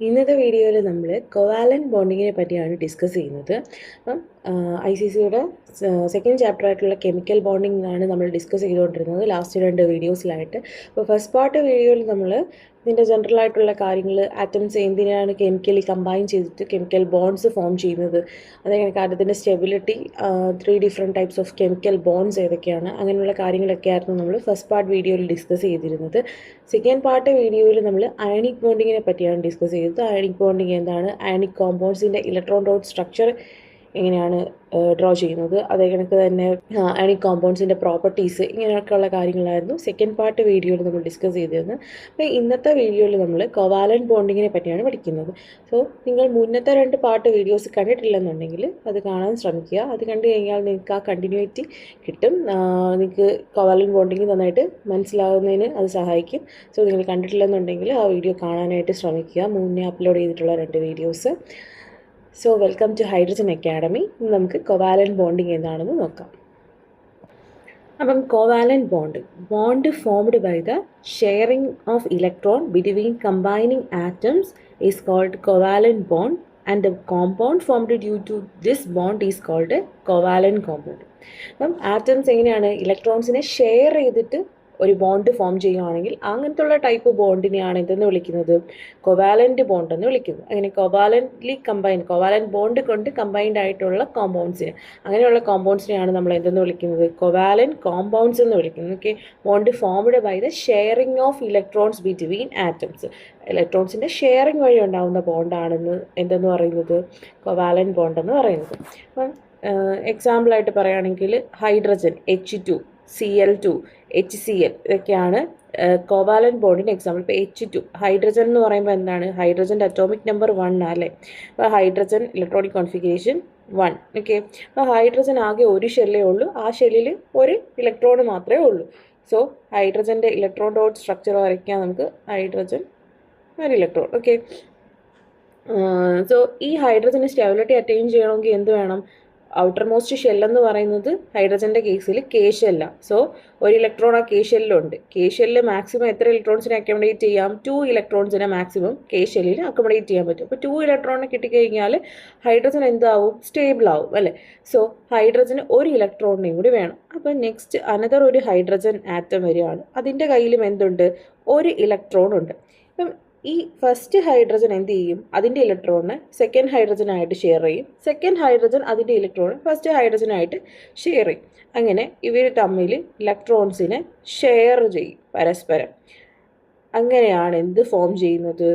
ഇന്നത്തെ വീഡിയോയിൽ നമ്മൾ കോവാലന്റ് ബോണ്ടിങ്ങിനെ പറ്റിയാണ് ഡിസ്കസ് ചെയ്യുന്നത്. അപ്പം ICCയുടെ സെക്കൻഡ് ചാപ്റ്റർ ആയിട്ടുള്ള കെമിക്കൽ ബോണ്ടിങ് ആണ് നമ്മൾ ഡിസ്കസ് ചെയ്തുകൊണ്ടിരുന്നത് ലാസ്റ്റ് 2 വീഡിയോസിലായിട്ട്. അപ്പോൾ ഫസ്റ്റ് പാർട്ട് വീഡിയോയിൽ നമ്മൾ ഇതിൻ്റെ ജനറൽ ആയിട്ടുള്ള കാര്യങ്ങൾ, ആറ്റംസ് എന്തിനാണ് കെമിക്കലി കമ്പൈൻ ചെയ്തിട്ട് കെമിക്കൽ ബോണ്ട്സ് ഫോം ചെയ്യുന്നത്, അതേപോലെ അതിൻ്റെ stability, 3 different types of chemical bonds ഏതൊക്കെയാണ്, അങ്ങനെയുള്ള കാര്യങ്ങളൊക്കെ ആയിരുന്നു നമ്മൾ ഫസ്റ്റ് പാർട്ട് വീഡിയോയിൽ ഡിസ്കസ് ചെയ്തിരുന്നത്. സെക്കൻഡ് പാർട്ട് വീഡിയോയിൽ നമ്മൾ അയണിക് ബോണ്ടിങ്ങിനെ പറ്റിയാണ് ഡിസ്കസ് ചെയ്തത്. അയണിക് ബോണ്ടിങ് എന്താണ്, അയണിക് കോമ്പൗണ്ട്സിൻ്റെ ഇലക്ട്രോൺ ഡോട്ട് സ്ട്രക്ചർ എങ്ങനെയാണ് ഡ്രോ ചെയ്യുന്നത്, അതേ കണക്ക് തന്നെ അയണിക് കോമ്പൗണ്ട്സിൻ്റെ പ്രോപ്പർട്ടീസ്, ഇങ്ങനെയൊക്കെയുള്ള കാര്യങ്ങളായിരുന്നു സെക്കൻഡ് പാർട്ട് വീഡിയോയിൽ നമ്മൾ ഡിസ്കസ് ചെയ്തിരുന്നത്. അപ്പോൾ ഇന്നത്തെ വീഡിയോയിൽ നമ്മൾ കോവാലന്റ് ബോണ്ടിങ്ങിനെ പറ്റിയാണ് പഠിക്കുന്നത്. സോ നിങ്ങൾ മുന്നത്തെ 2 പാർട്ട് വീഡിയോസ് കണ്ടിട്ടില്ലെന്നുണ്ടെങ്കിൽ അത് കാണാൻ ശ്രമിക്കുക. അത് കണ്ടു കഴിഞ്ഞാൽ നിങ്ങൾക്ക് ആ കണ്ടിന്യൂറ്റി കിട്ടും. നിങ്ങൾക്ക് കോവാലന്റ് ബോണ്ടിങ് നന്നായിട്ട് മനസ്സിലാവുന്നതിന് അത് സഹായിക്കും. സോ നിങ്ങൾ കണ്ടിട്ടില്ലെന്നുണ്ടെങ്കിൽ ആ വീഡിയോ കാണാനായിട്ട് ശ്രമിക്കുക, മുന്നേ അപ്ലോഡ് ചെയ്തിട്ടുള്ള 2 videos. So welcome to Hydrogen Academy. നമുക്ക് കോവാലന്റ് ബോണ്ടിങ് എന്താണെന്ന് നോക്കാം. അപ്പം covalent bond formed by the sharing of electron between combining atoms is called covalent bond and the compound formed due to this bond is called covalent compound. അപ്പം atoms എങ്ങനെയാണ് ഇലക്ട്രോൺസിനെ share ചെയ്തിട്ട് ഒരു bond form ചെയ്യുകയാണെങ്കിൽ അങ്ങനത്തുള്ള type ബോണ്ടിനെയാണ് എന്തെന്ന് വിളിക്കുന്നത്, covalent bond എന്ന് വിളിക്കുന്നത്. അങ്ങനെ കോവാലന്റ് ബോണ്ട് കൊണ്ട് കമ്പൈൻഡ് ആയിട്ടുള്ള കോമ്പൗണ്ട്സിന്, അങ്ങനെയുള്ള കോമ്പൗണ്ട്സിനെയാണ് നമ്മൾ എന്തെന്ന് വിളിക്കുന്നത്, കൊവാലന്റ് കോമ്പൗണ്ട്സ് എന്ന് വിളിക്കുന്നത്. Okay, bond formed by the sharing of electrons between atoms. ഇലക്ട്രോൺസിൻ്റെ ഷെയറിംഗ് വഴി ഉണ്ടാകുന്ന ബോണ്ടാണെന്ന് എന്തെന്ന് പറയുന്നത്, കൊവാലന്റ് ബോണ്ട് എന്ന് പറയുന്നത്. അപ്പം എക്സാമ്പിളായിട്ട് പറയുകയാണെങ്കിൽ ഹൈഡ്രജൻ H2Cl2 HCl ഇതൊക്കെയാണ് കോവാലന്റ് ബോണ്ടിൻ്റെ എക്സാമ്പിൾ. ഇപ്പോൾ H2 ഹൈഡ്രജൻ എന്ന് പറയുമ്പോൾ എന്താണ്, ഹൈഡ്രജൻ്റെ അറ്റോമിക് നമ്പർ 1 അല്ലേ. അപ്പോൾ ഹൈഡ്രജൻ ഇലക്ട്രോണിക് കോൺഫിഗറേഷൻ 1. ഓക്കെ, അപ്പോൾ ഹൈഡ്രജൻ ആകെ ഒരു ഷെല്ലേ ഉള്ളൂ, ആ ഷെല്ലിൽ ഒരു ഇലക്ട്രോൺ മാത്രമേ ഉള്ളൂ. സോ ഹൈഡ്രജൻ്റെ ഇലക്ട്രോൺ ഡോട്ട് സ്ട്രക്ചർ വരയ്ക്കാൻ നമുക്ക് ഹൈഡ്രജൻ ഒരു ഇലക്ട്രോൺ. ഓക്കെ, സോ ഈ ഹൈഡ്രജന് സ്റ്റെബിലിറ്റി അറ്റൈൻ ചെയ്യണമെങ്കിൽ എന്ത് വേണം, ഔട്ടർ മോസ്റ്റ് ഷെല്ലെന്ന് പറയുന്നത് ഹൈഡ്രജൻ്റെ കേസിൽ കെ ഷെല്ലാണ്. സോ ഒരു ഇലക്ട്രോൺ ആ കെ ഷെല്ലിലുണ്ട്. കെ ഷെല്ലിൽ മാക്സിമം എത്ര ഇലക്ട്രോൺസിനെ അക്കോമഡേറ്റ് ചെയ്യാം, 2 ഇലക്ട്രോൺസിനെ മാക്സിമം കെ ഷെല്ലിൽ അക്കോമഡേറ്റ് ചെയ്യാൻ പറ്റും. അപ്പോൾ 2 ഇലക്ട്രോണിനെ കിട്ടിക്കഴിഞ്ഞാൽ ഹൈഡ്രജൻ എന്താവും, സ്റ്റേബിൾ ആവും അല്ലേ. സോ ഹൈഡ്രജന് ഒരു ഇലക്ട്രോണിനെയും കൂടി വേണം. അപ്പോൾ നെക്സ്റ്റ് അനദർ ഒരു ഹൈഡ്രജൻ ആറ്റം വരികയാണ്, അതിൻ്റെ കയ്യിലും എന്തുണ്ട്, ഒരു ഇലക്ട്രോൺ ഉണ്ട്. അപ്പം ഈ ഫസ്റ്റ് ഹൈഡ്രജൻ എന്ത് ചെയ്യും, അതിൻ്റെ ഇലക്ട്രോണിനെ സെക്കൻഡ് ഹൈഡ്രജനായിട്ട് ഷെയർ ചെയ്യും, സെക്കൻഡ് ഹൈഡ്രജൻ അതിൻ്റെ ഇലക്ട്രോൺ ഫസ്റ്റ് ഹൈഡ്രജനായിട്ട് ഷെയർ ചെയ്യും. അങ്ങനെ ഇവർ തമ്മിൽ ഇലക്ട്രോൺസിനെ ഷെയർ ചെയ്യും പരസ്പരം. അങ്ങനെയാണ് എന്ത് ഫോം ചെയ്യുന്നത്,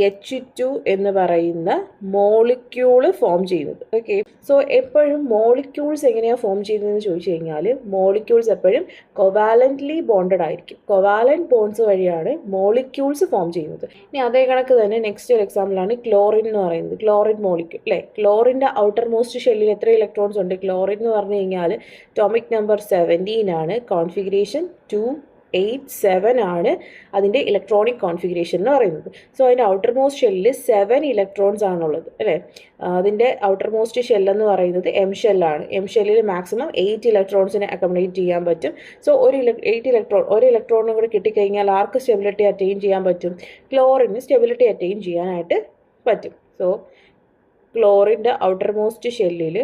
H2 എന്ന് പറയുന്ന മോളിക്യൂള് ഫോം ചെയ്യുന്നത്. ഓക്കെ, സോ എപ്പോഴും മോളിക്യൂൾസ് എങ്ങനെയാണ് ഫോം ചെയ്യുന്നതെന്ന് ചോദിച്ചു കഴിഞ്ഞാൽ മോളിക്യൂൾസ് എപ്പോഴും കൊവാലൻ്റ്ലി ബോണ്ടഡ് ആയിരിക്കും. കൊവാലന്റ് ബോണ്ട്സ് വഴിയാണ് മോളിക്യൂൾസ് ഫോം ചെയ്യുന്നത്. ഇനി അതേ കണക്ക് തന്നെ നെക്സ്റ്റ് ഒരു എക്സാമ്പിളാണ് ക്ലോറിൻ എന്ന് പറയുന്നത്. ക്ലോറിൻ മോളിക്യൂൾ അല്ലേ, ക്ലോറിൻ്റെ ഔട്ടർ മോസ്റ്റ് ഷെല്ലിൽ എത്ര ഇലക്ട്രോൺസ് ഉണ്ട്, ക്ലോറിൻ എന്ന് പറഞ്ഞു കഴിഞ്ഞാൽ അറ്റോമിക് നമ്പർ 17 ആണ്, കോൺഫിഗറേഷൻ 287 ആണ് അതിൻ്റെ ഇലക്ട്രോണിക് കോൺഫിഗറേഷൻ എന്ന് പറയുന്നത്. സോ അതിൻ്റെ ഔട്ടർ മോസ്റ്റ് ഷെല്ലിൽ 7 ഇലക്ട്രോൺസ് ആണുള്ളത് അല്ലേ. അതിൻ്റെ ഔട്ടർ മോസ്റ്റ് ഷെല്ലെന്ന് പറയുന്നത് എം ഷെല്ലാണ്. എം ഷെല്ലിൽ മാക്സിമം 8 ഇലക്ട്രോൺസിനെ അക്കോമഡേറ്റ് ചെയ്യാൻ പറ്റും. സോ ഒരു ഇലക്ട്രോണും കൂടി കിട്ടിക്കഴിഞ്ഞാൽ ആർക്ക് സ്റ്റെബിലിറ്റി അറ്റൈൻ ചെയ്യാൻ പറ്റും, ക്ലോറിന് സ്റ്റെബിലിറ്റി അറ്റൈൻ ചെയ്യാനായിട്ട് പറ്റും. സോ ക്ലോറിൻ്റെ ഔട്ടർ മോസ്റ്റ് ഷെല്ലിൽ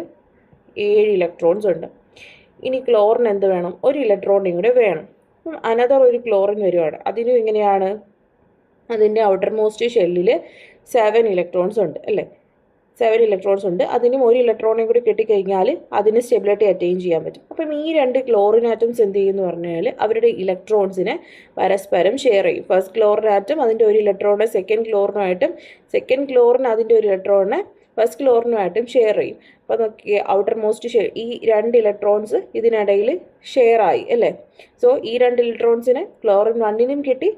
7 ഇലക്ട്രോൺസ് ഉണ്ട്. ഇനി ക്ലോറിന് എന്ത് വേണം, ഒരു ഇലക്ട്രോണിനും കൂടെ വേണം. അപ്പം അനദർ ഒരു ക്ലോറിൻ വരുവാണ്, അതിനും ഇങ്ങനെയാണ്, അതിൻ്റെ ഔട്ടർ മോസ്റ്റ് ഷെല്ലിൽ 7 ഇലക്ട്രോൺസ് ഉണ്ട് അല്ലേ, 7 ഇലക്ട്രോൺസ് ഉണ്ട്. അതിനും ഒരു ഇലക്ട്രോണും കൂടി കിട്ടിക്കഴിഞ്ഞാൽ അതിന് സ്റ്റെബിലിറ്റി അറ്റൈൻ ചെയ്യാൻ പറ്റും. അപ്പം ഈ 2 ക്ലോറിൻ ആറ്റംസ് എന്ത് ചെയ്യുമെന്ന് പറഞ്ഞാൽ അവരുടെ ഇലക്ട്രോൺസിനെ പരസ്പരം ഷെയർ ചെയ്യും. ഫസ്റ്റ് ക്ലോറിൻ ആറ്റം അതിൻ്റെ ഒരു ഇലക്ട്രോണിനെ സെക്കൻഡ് ക്ലോറിനുമായിട്ടും, സെക്കൻഡ് ക്ലോറിൻ അതിൻ്റെ ഒരു ഇലക്ട്രോണിനെ ഫസ്റ്റ് ക്ലോറിനുമായിട്ടും ഷെയർ ചെയ്യും. അപ്പോൾ നോക്കിയേ, ഔട്ടർ മോസ്റ്റ് ഈ 2 ഇലക്ട്രോൺസ് ഇതിനിടയിൽ ഷെയർ ആയി അല്ലേ. സോ ഈ 2 ഇലക്ട്രോൺസിനെ ക്ലോറിൻ 1നും കിട്ടി,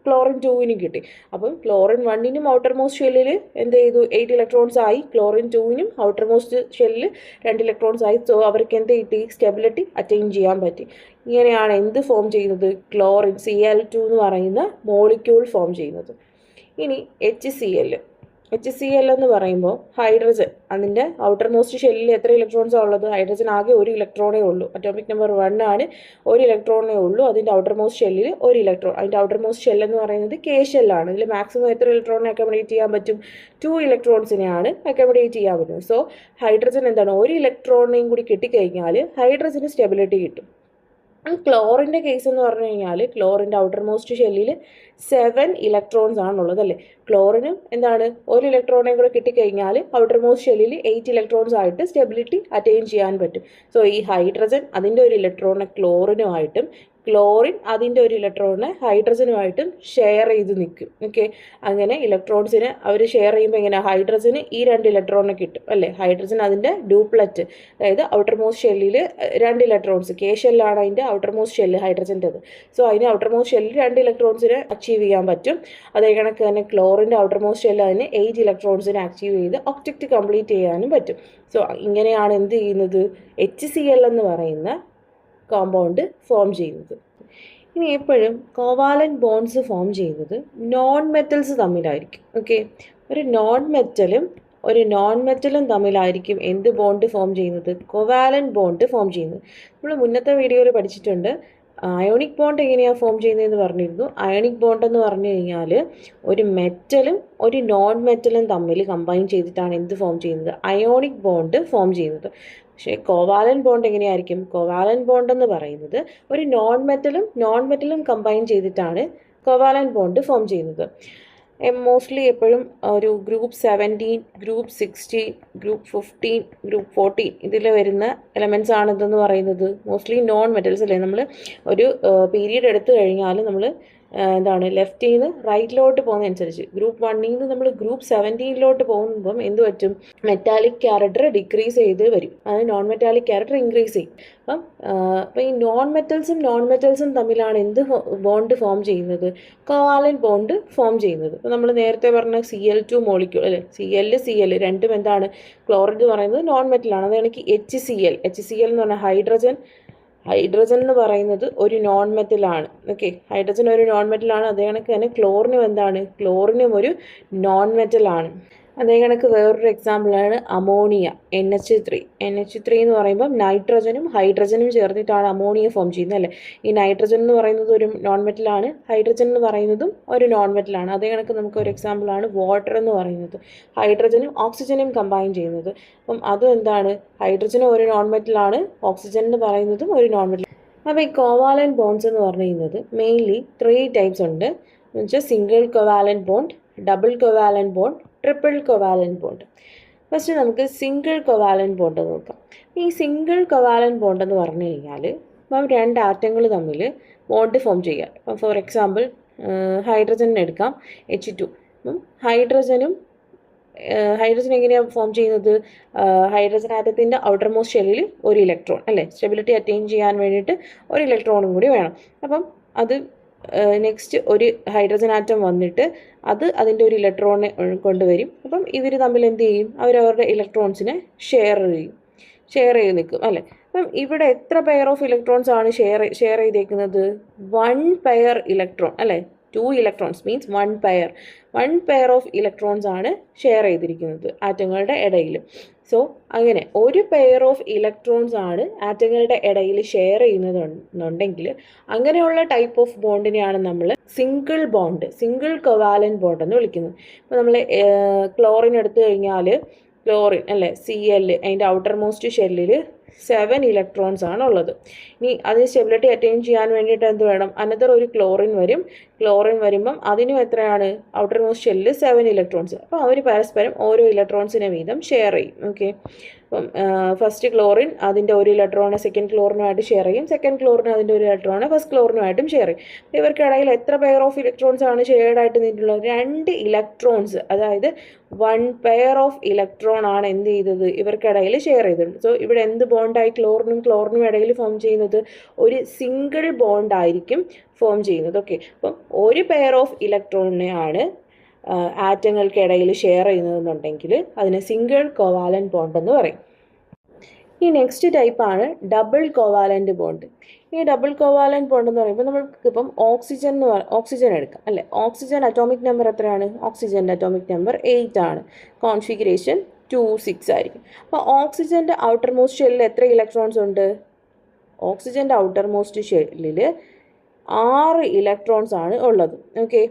ക്ലോറിൻ 2നും കിട്ടി. അപ്പം ക്ലോറിൻ 1നും ഔട്ടർ മോസ്റ്റ് ഷെല്ലിൽ എന്ത് ചെയ്തു, 8 ഇലക്ട്രോൺസ് ആയി, ക്ലോറിൻ 2നും ഔട്ടർ മോസ്റ്റ് ഷെല്ലിൽ 2 ഇലക്ട്രോൺസ് ആയി. സോ അവർക്ക് എന്ത് കിട്ടി, സ്റ്റെബിലിറ്റി അറ്റൈൻ ചെയ്യാൻ പറ്റി. ഇങ്ങനെയാണ് എന്ത് ഫോം ചെയ്യുന്നത്, ക്ലോറിൻ Cl2 എന്ന് പറയുന്ന മോളിക്യൂൾ ഫോം ചെയ്യുന്നത്. ഇനി HCl HCl എന്ന് പറയുമ്പോൾ ഹൈഡ്രജൻ അതിൻ്റെ ഔട്ടർ മോസ്റ്റ് ഷെല്ലിൽ എത്ര ഇലക്ട്രോൺസാണ് ഉള്ളത്? ഹൈഡ്രജൻ ആകെ ഒരു ഇലക്ട്രോണേ ഉള്ളൂ. അറ്റോമിക് നമ്പർ 1 ആണ്. ഒരു ഇലക്ട്രോണേ ഉള്ളൂ അതിൻ്റെ ഔട്ടർ മോസ്റ്റ് ഷെല്ലിൽ. ഒരു ഇലക്ട്രോൺ. അതിൻ്റെ ഔട്ടർ മോസ്റ്റ് ഷെൽ എന്ന് പറയുന്നത് K ഷെല്ലാണ്. ഇതിൽ മാക്സിമം എത്ര ഇലക്ട്രോണിനെ അക്കോമഡേറ്റ് ചെയ്യാൻ പറ്റും? 2 ഇലക്ട്രോൺസിനെയാണ് അക്കോമഡേറ്റ് ചെയ്യാൻ പറ്റും. സോ ഹൈഡ്രജൻ എന്താണ്? ഒരു ഇലക്ട്രോണിനെയും കൂടി കിട്ടിക്കഴിഞ്ഞാൽ ഹൈഡ്രജന് സ്റ്റെബിലിറ്റി കിട്ടും. ക്ലോറിൻ്റെ കേസ് എന്ന് പറഞ്ഞു കഴിഞ്ഞാൽ ക്ലോറിൻ്റെ ഔട്ടർ മോസ്റ്റ് ഷെല്ലിൽ 7 ഇലക്ട്രോൺസ് ആണുള്ളത് അല്ലേ. ക്ലോറിനും എന്താണ്? ഒരു ഇലക്ട്രോണെ കൂടെ കിട്ടിക്കഴിഞ്ഞാൽ ഔട്ടർ മോസ്റ്റ് ഷെല്ലിൽ 8 ഇലക്ട്രോൺസ് ആയിട്ട് സ്റ്റെബിലിറ്റി അറ്റൈൻ ചെയ്യാൻ പറ്റും. സോ ഈ ഹൈഡ്രജൻ അതിൻ്റെ ഒരു ഇലക്ട്രോണിനെ ക്ലോറിനുമായിട്ടും ക്ലോറിൻ അതിൻ്റെ ഒരു ഇലക്ട്രോണിനെ ഹൈഡ്രജനുമായിട്ടും ഷെയർ ചെയ്ത് നിൽക്കും. ഓക്കെ, അങ്ങനെ ഇലക്ട്രോൺസിന് അവർ ഷെയർ ചെയ്യുമ്പോൾ എങ്ങനെ? ഹൈഡ്രജന് ഈ 2 ഇലക്ട്രോണിനെ കിട്ടും അല്ലേ. ഹൈഡ്രജൻ അതിൻ്റെ ഡ്യൂപ്ലറ്റ്, അതായത് ഔട്ടർ മോസ്റ്റ് ഷെല്ലിൽ 2 ഇലക്ട്രോൺസ്. K ഷെല്ലാണ് അതിൻ്റെ ഔട്ടർ മോസ്റ്റ് ഷെല്ല് ഹൈഡ്രജൻ്റെത്. സോ അതിന് ഔട്ടർ മോസ്റ്റ് ഷെല്ലിൽ 2 ഇലക്ട്രോൺസിനെ അച്ചീവ് ചെയ്യാൻ പറ്റും. അതേ കണക്ക് തന്നെ ക്ലോറിൻ്റെ ഔട്ടർ മോസ്റ്റ് ഷെല്ല് അതിന് 8 ഇലക്ട്രോൺസിനെ അച്ചീവ് ചെയ്ത് ഒക്ടക്റ്റ് കംപ്ലീറ്റ് ചെയ്യാനും പറ്റും. സോ ഇങ്ങനെയാണ് എന്ത് ചെയ്യുന്നത്? HCl എന്ന് പറയുന്ന കോമ്പൗണ്ട് ഫോം ചെയ്യുന്നത്. ഇനി എപ്പോഴും കോവാലന്റ് ബോണ്ട്സ് ഫോം ചെയ്യുന്നത് നോൺ മെറ്റൽസ് തമ്മിലായിരിക്കും. ഓക്കെ, ഒരു നോൺ മെറ്റലും തമ്മിലായിരിക്കും എന്ത് ബോണ്ട് ഫോം ചെയ്യുന്നത്? കോവാലന്റ് ബോണ്ട് ഫോം ചെയ്യുന്നത്. നമ്മൾ മുന്നത്തെ വീഡിയോയിൽ പഠിച്ചിട്ടുണ്ട്. അയോണിക് ബോണ്ട് എങ്ങനെയാണ് ഫോം ചെയ്യുന്നതെന്ന് പറഞ്ഞിരുന്നു. അയോണിക് ബോണ്ട് എന്ന് പറഞ്ഞു കഴിഞ്ഞാൽ ഒരു മെറ്റലും ഒരു നോൺ മെറ്റലും തമ്മിൽ കമ്പൈൻ ചെയ്തിട്ടാണ് എന്ത് ഫോം ചെയ്യുന്നത്? അയോണിക് ബോണ്ട് ഫോം ചെയ്യുന്നത്. പക്ഷേ കോവാലന്റ് ബോണ്ട് എങ്ങനെയായിരിക്കും? കോവാലന്റ് ബോണ്ട് എന്ന് പറയുന്നത് ഒരു നോൺ മെറ്റലും കമ്പൈൻ ചെയ്തിട്ടാണ് കോവാലന്റ് ബോണ്ട് ഫോം ചെയ്യുന്നത്. മോസ്റ്റ്ലി എപ്പോഴും ഒരു ഗ്രൂപ്പ് 17, ഗ്രൂപ്പ് 16, ഗ്രൂപ്പ് 15, ഗ്രൂപ്പ് 14 ഇതിൽ വരുന്ന എലമെൻറ്റ്സ് ആണ് ഇതെന്ന് പറയുന്നത്. മോസ്റ്റ്ലി നോൺ മെറ്റൽസ് അല്ലേ. നമ്മൾ ഒരു പീരീഡ് എടുത്തു കഴിഞ്ഞാൽ നമ്മൾ എന്താണ് ലെഫ്റ്റിൽ നിന്ന് റൈറ്റിലോട്ട് പോകുന്നതനുസരിച്ച് ഗ്രൂപ്പ് 1ൽ നിന്ന് നമ്മൾ ഗ്രൂപ്പ് 17 പോകുമ്പം എന്ത് പറ്റും? മെറ്റാലിക് ക്യാരക്ടർ ഡിക്രീസ് ചെയ്ത് വരും. അത് നോൺ മെറ്റാലിക് ക്യാരക്ടർ ഇൻക്രീസ് ചെയ്യും. അപ്പം ഈ നോൺ മെറ്റൽസും തമ്മിലാണ് എന്ത് ബോണ്ട് ഫോം ചെയ്യുന്നത്? കോവാലന്റ് ബോണ്ട് ഫോം ചെയ്യുന്നത്. അപ്പോൾ നമ്മൾ നേരത്തെ പറഞ്ഞ Cl2 മോളിക്യൂൾ അല്ലേ, Cl രണ്ടും എന്താണ്? ക്ലോറിൻ എന്ന് പറയുന്നത് നോൺ മെറ്റലാണ്. അതാണെങ്കിൽ HCl എന്ന് പറഞ്ഞാൽ ഹൈഡ്രജൻ എന്ന് പറയുന്നത് ഒരു നോൺ മെറ്റലാണ്. ഓക്കെ, ഹൈഡ്രജൻ ഒരു നോൺ മെറ്റലാണ്. അതേ കണക്ക് തന്നെ ക്ലോറിനും എന്താണ്? ക്ലോറിനും ഒരു നോൺ മെറ്റലാണ്. അതേ കണക്ക് വേറൊരു എക്സാമ്പിളാണ് അമോണിയ, NH3 എന്ന് പറയുമ്പോൾ നൈട്രജനും ഹൈഡ്രജനും ചേർന്നിട്ടാണ് അമോണിയ ഫോം ചെയ്യുന്നത് അല്ലേ. ഈ നൈട്രജൻ എന്ന് പറയുന്നത് ഒരു നോൺ മെറ്റലാണ്, ഹൈഡ്രജൻ എന്ന് പറയുന്നതും ഒരു നോൺ മെറ്റലാണ്. അതേ കണക്ക് നമുക്ക് ഒരു എക്സാമ്പിളാണ് വാട്ടർ എന്ന് പറയുന്നത്. ഹൈഡ്രജനും ഓക്സിജനും കമ്പൈൻ ചെയ്യുന്നത്. അപ്പം അതും എന്താണ്? ഹൈഡ്രജനും ഒരു നോൺ മെറ്റലാണ്, ഓക്സിജൻ എന്ന് പറയുന്നതും ഒരു നോൺ മെറ്റൽ. അപ്പോൾ ഈ കോവാലന്റ് ബോണ്ട്സ് എന്ന് പറഞ്ഞു കഴിഞ്ഞത് മെയിൻലി 3 ടൈപ്സ് ഉണ്ട്. എന്ന് വെച്ചാൽ single covalent bond, double covalent bond, triple covalent bond. First നമുക്ക് സിംഗിൾ കോവാലന്റ് ബോണ്ട് നോക്കാം. ഈ സിംഗിൾ കോവാലന്റ് ബോണ്ട് എന്ന് പറഞ്ഞു കഴിഞ്ഞാൽ ഇപ്പം 2 ആറ്റങ്ങൾ തമ്മിൽ ബോണ്ട് ഫോം ചെയ്യുക. ഇപ്പം ഫോർ എക്സാമ്പിൾ ഹൈഡ്രജൻ എടുക്കാം, H2. ഹൈഡ്രജൻ എങ്ങനെയാണ് ഫോം ചെയ്യുന്നത്? ഹൈഡ്രജൻ ആറ്റത്തിൻ്റെ ഔട്ടർ മോസ്റ്റ് ഷെല്ലിൽ ഒരു ഇലക്ട്രോൺ അല്ലേ, സ്റ്റെബിലിറ്റി അറ്റൈൻ ചെയ്യാൻ വേണ്ടിയിട്ട് ഒരു ഇലക്ട്രോണും കൂടി വേണം. അപ്പം അത് നെക്സ്റ്റ് ഒരു ഹൈഡ്രജൻ ആറ്റം വന്നിട്ട് അത് അതിൻ്റെ ഒരു ഇലക്ട്രോണിനെ കൊണ്ടുവരും. അപ്പം ഇവർ തമ്മിൽ എന്ത് ചെയ്യും? അവരവരുടെ ഇലക്ട്രോൺസിനെ ഷെയർ ചെയ്ത് നിൽക്കും അല്ലേ. അപ്പം ഇവിടെ എത്ര പെയർ ഓഫ് ഇലക്ട്രോൺസ് ആണ് ഷെയർ ചെയ്തേക്കുന്നത്? 1 പെയർ ഇലക്ട്രോൺ അല്ലേ. 2 electrons means 1 pair of electrons ആണ് ഷെയർ ചെയ്തിരിക്കുന്നത് ആറ്റങ്ങളുടെ ഇടയിൽ. സോ അങ്ങനെ ഒരു പെയർ ഓഫ് ഇലക്ട്രോൺസ് ആണ് ആറ്റങ്ങളുടെ ഇടയിൽ ഷെയർ ചെയ്യുന്നതെന്നുണ്ടെങ്കിൽ അങ്ങനെയുള്ള ടൈപ്പ് ഓഫ് ബോണ്ടിനെയാണ് നമ്മൾ സിംഗിൾ കോവാലന്റ് ബോണ്ട് എന്ന് വിളിക്കുന്നത്. ഇപ്പോൾ നമ്മൾ ക്ലോറിൻ എടുത്തു കഴിഞ്ഞാൽ ക്ലോറിൻ അല്ലേ, Cl അതിൻ്റെ ഔട്ടർ മോസ്റ്റ് ഷെല്ലിൽ 7 ഇലക്ട്രോൺസ് ആണ് ഉള്ളത്. ഇനി അതിന് സ്റ്റെബിലിറ്റി അറ്റൈൻ ചെയ്യാൻ വേണ്ടിയിട്ട് എന്ത് വേണം? അനദർ ഒരു ക്ലോറിൻ വരുമ്പം അതിനും എത്രയാണ്? ഔട്ടർ മോസ്റ്റ് ഷെല്ലിൽ 7 ഇലക്ട്രോൺസ്. അപ്പോൾ അവർ പരസ്പരം ഓരോ ഇലക്ട്രോൺസിനെ വീതം ഷെയർ ചെയ്യും. ഓക്കെ, അപ്പം ഫസ്റ്റ് ക്ലോറിൻ അതിൻ്റെ ഒരു ഇലക്ട്രോണെ സെക്കൻഡ് ക്ലോറിനുമായിട്ട് ഷെയർ ചെയ്യും, സെക്കൻഡ് ക്ലോറിൻ അതിൻ്റെ ഒരു ഇലക്ട്രോണെ ഫസ്റ്റ് ക്ലോറിനുമായിട്ടും ഷെയർ ചെയ്യും. ഇവർക്കിടയിൽ എത്ര പെയർ ഓഫ് ഇലക്ട്രോൺസ് ആണ് ഷെയർഡ് ആയിട്ട് നിന്നിട്ടുള്ളത്? 2 ഇലക്ട്രോൺസ്, അതായത് 1 പെയർ ഓഫ് ഇലക്ട്രോൺ ആണ് എന്ത് ചെയ്തത്? ഇവർക്കിടയിൽ ഷെയർ ചെയ്തിട്ടുണ്ട്. സോ ഇവിടെ എന്ത് ബോണ്ടായി ക്ലോറിനും ഇടയിൽ ഫോം ചെയ്യുന്നത്? ഒരു സിംഗിൾ ബോണ്ടായിരിക്കും ഫോം ചെയ്യുന്നത്. ഓക്കെ, അപ്പം ഒരു പെയർ ഓഫ് ഇലക്ട്രോണിനെയാണ് ആറ്റങ്ങൾക്കിടയിൽ ഷെയർ ചെയ്യുന്നതെന്നുണ്ടെങ്കിൽ അതിനെ സിംഗിൾ കോവാലന്റ് ബോണ്ട് എന്ന് പറയും. ഈ നെക്സ്റ്റ് ടൈപ്പാണ് ഡബിൾ കോവാലൻ്റ് ബോണ്ട്. ഈ ഡബിൾ കോവാലൻ്റ് ബോണ്ട് എന്ന് പറയുമ്പോൾ നമ്മൾക്കിപ്പം ഓക്സിജൻ എടുക്കാം അല്ലേ. ഓക്സിജൻ അറ്റോമിക് നമ്പർ എത്രയാണ്? ഓക്സിജൻ്റെ അറ്റോമിക് നമ്പർ 8 ആണ്. കോൺഫിഗറേഷൻ 2 6 ആയിരിക്കും. അപ്പോൾ ഓക്സിജൻ്റെ ഔട്ടർ മോസ്റ്റ് ഷെല്ലിൽ എത്ര ഇലക്ട്രോൺസ് ഉണ്ട്? ഓക്സിജൻ്റെ ഔട്ടർ മോസ്റ്റ് ഷെല്ലിൽ 6 ഇലക്ട്രോൺസ് ആണ് ഉള്ളത്. ഓക്കെ,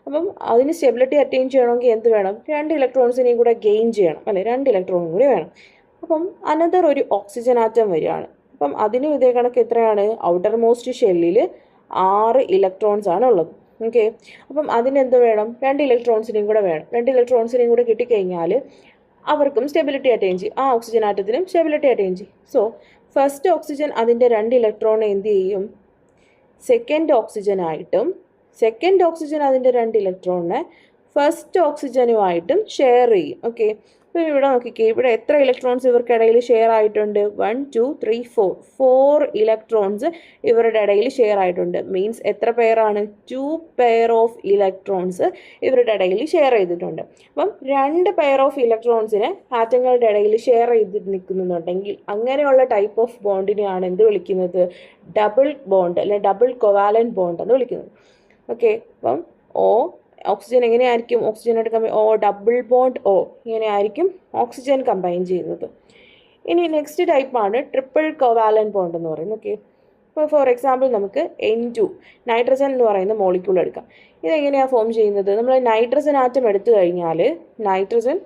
അപ്പം അതിന് സ്റ്റെബിലിറ്റി അറ്റൈൻ ചെയ്യണമെങ്കിൽ എന്ത് വേണം? 2 ഇലക്ട്രോൺസിനെയും കൂടെ ഗെയിൻ ചെയ്യണം അല്ലേ, 2 ഇലക്ട്രോണും കൂടി വേണം. അപ്പം അനദർ ഒരു ഓക്സിജൻ ആറ്റം വരികയാണ്. അപ്പം അതിനും ഇതേ കണക്ക് എത്രയാണ്? ഔട്ടർ മോസ്റ്റ് ഷെല്ലിൽ 6 ഇലക്ട്രോൺസ് ആണ് ഉള്ളത്. ഓക്കെ, അപ്പം അതിനെന്ത് വേണം? 2 ഇലക്ട്രോൺസിനെയും കൂടെ വേണം. 2 ഇലക്ട്രോൺസിനെയും കൂടെ കിട്ടിക്കഴിഞ്ഞാൽ അവർക്കും സ്റ്റെബിലിറ്റി അറ്റൈൻ ചെയ്യും, ആ ഓക്സിജൻ ആറ്റത്തിനും സ്റ്റെബിലിറ്റി അറ്റൈൻ ചെയ്യും. സോ ഫസ്റ്റ് ഓക്സിജൻ അതിൻ്റെ 2 ഇലക്ട്രോണിനെ എന്ത് ചെയ്യും? സെക്കൻഡ് ഓക്സിജനായിട്ടും സെക്കൻഡ് ഓക്സിജൻ അതിൻ്റെ 2 ഇലക്ട്രോണിനെ ഫസ്റ്റ് ഓക്സിജനുമായിട്ടും ഷെയർ ചെയ്യും. ഓക്കെ, അപ്പോൾ ഇവിടെ നോക്കിക്കേ, ഇവിടെ എത്ര ഇലക്ട്രോൺസ് ഇവർക്കിടയിൽ ഷെയർ ആയിട്ടുണ്ട്? 1 2 3 4 ഇലക്ട്രോൺസ് ഇവരുടെ ഇടയിൽ ഷെയർ ആയിട്ടുണ്ട്. മീൻസ് എത്ര പെയറാണ്? 2 പെയർ ഓഫ് ഇലക്ട്രോൺസ് ഇവരുടെ ഇടയിൽ ഷെയർ ചെയ്തിട്ടുണ്ട്. അപ്പം 2 പെയർ ഓഫ് ഇലക്ട്രോൺസിനെ ആറ്റങ്ങളുടെ ഇടയിൽ ഷെയർ ചെയ്ത് നിൽക്കുന്നുണ്ടെങ്കിൽ അങ്ങനെയുള്ള ടൈപ്പ് ഓഫ് ബോണ്ടിനെയാണ് എന്ത് വിളിക്കുന്നത്? ഡബിൾ ബോണ്ട് അല്ലെ ഡബിൾ കൊവാലൻ്റ് ബോണ്ട് എന്ന് വിളിക്കുന്നത്. ഓക്കെ, അപ്പം ഓക്സിജൻ എങ്ങനെയായിരിക്കും? ഓക്സിജൻ എടുക്കാൻ ഡബിൾ ബോണ്ട് ഇങ്ങനെയായിരിക്കും ഓക്സിജൻ കമ്പൈൻ ചെയ്യുന്നത്. ഇനി നെക്സ്റ്റ് ടൈപ്പാണ് ട്രിപ്പിൾ കോവാലൻ്റ് ബോണ്ട് എന്ന് പറയുന്നത്. ഓക്കെ, ഇപ്പോൾ ഫോർ എക്സാമ്പിൾ നമുക്ക് N2 നൈട്രജൻ എന്ന് പറയുന്ന മോളിക്യൂൾ എടുക്കാം. ഇതെങ്ങനെയാണ് ഫോം ചെയ്യുന്നത്? നമ്മൾ നൈട്രജൻ ആറ്റം എടുത്തു കഴിഞ്ഞാൽ നൈട്രജൻ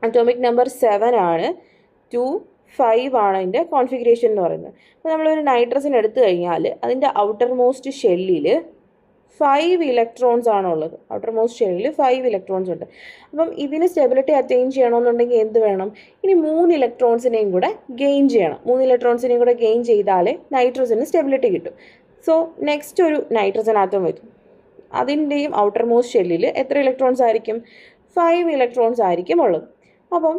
അറ്റോമിക് നമ്പർ 7 ആണ്, 2 5 ആണ് അതിൻ്റെ കോൺഫിഗറേഷൻ എന്ന് പറയുന്നത്. അപ്പോൾ നമ്മളൊരു നൈട്രജൻ എടുത്തു കഴിഞ്ഞാൽ അതിൻ്റെ ഔട്ടർ മോസ്റ്റ് ഷെല്ലിൽ 5 ഇലക്ട്രോൺസ് ആണുള്ളത്. ഔട്ടർ മോസ്റ്റ് ഷെല്ലിൽ 5 ഇലക്ട്രോൺസ് ഉണ്ട്. അപ്പം ഇതിന് സ്റ്റെബിലിറ്റി അറ്റൈൻ ചെയ്യണമെന്നുണ്ടെങ്കിൽ എന്ത് വേണം? ഇനി 3 ഇലക്ട്രോൺസിനെയും കൂടെ ഗെയിൻ ചെയ്യണം. 3 ഇലക്ട്രോൺസിനെയും കൂടെ ഗെയിൻ ചെയ്താലേ നൈട്രജന് സ്റ്റെബിലിറ്റി കിട്ടും. സോ നെക്സ്റ്റ് ഒരു നൈട്രജൻ ആറ്റം വരും. അതിൻ്റെയും ഔട്ടർ മോസ്റ്റ് ഷെല്ലിൽ എത്ര ഇലക്ട്രോൺസ് ആയിരിക്കും? 5 ഇലക്ട്രോൺസ് ആയിരിക്കും ഉള്ളത്. അപ്പം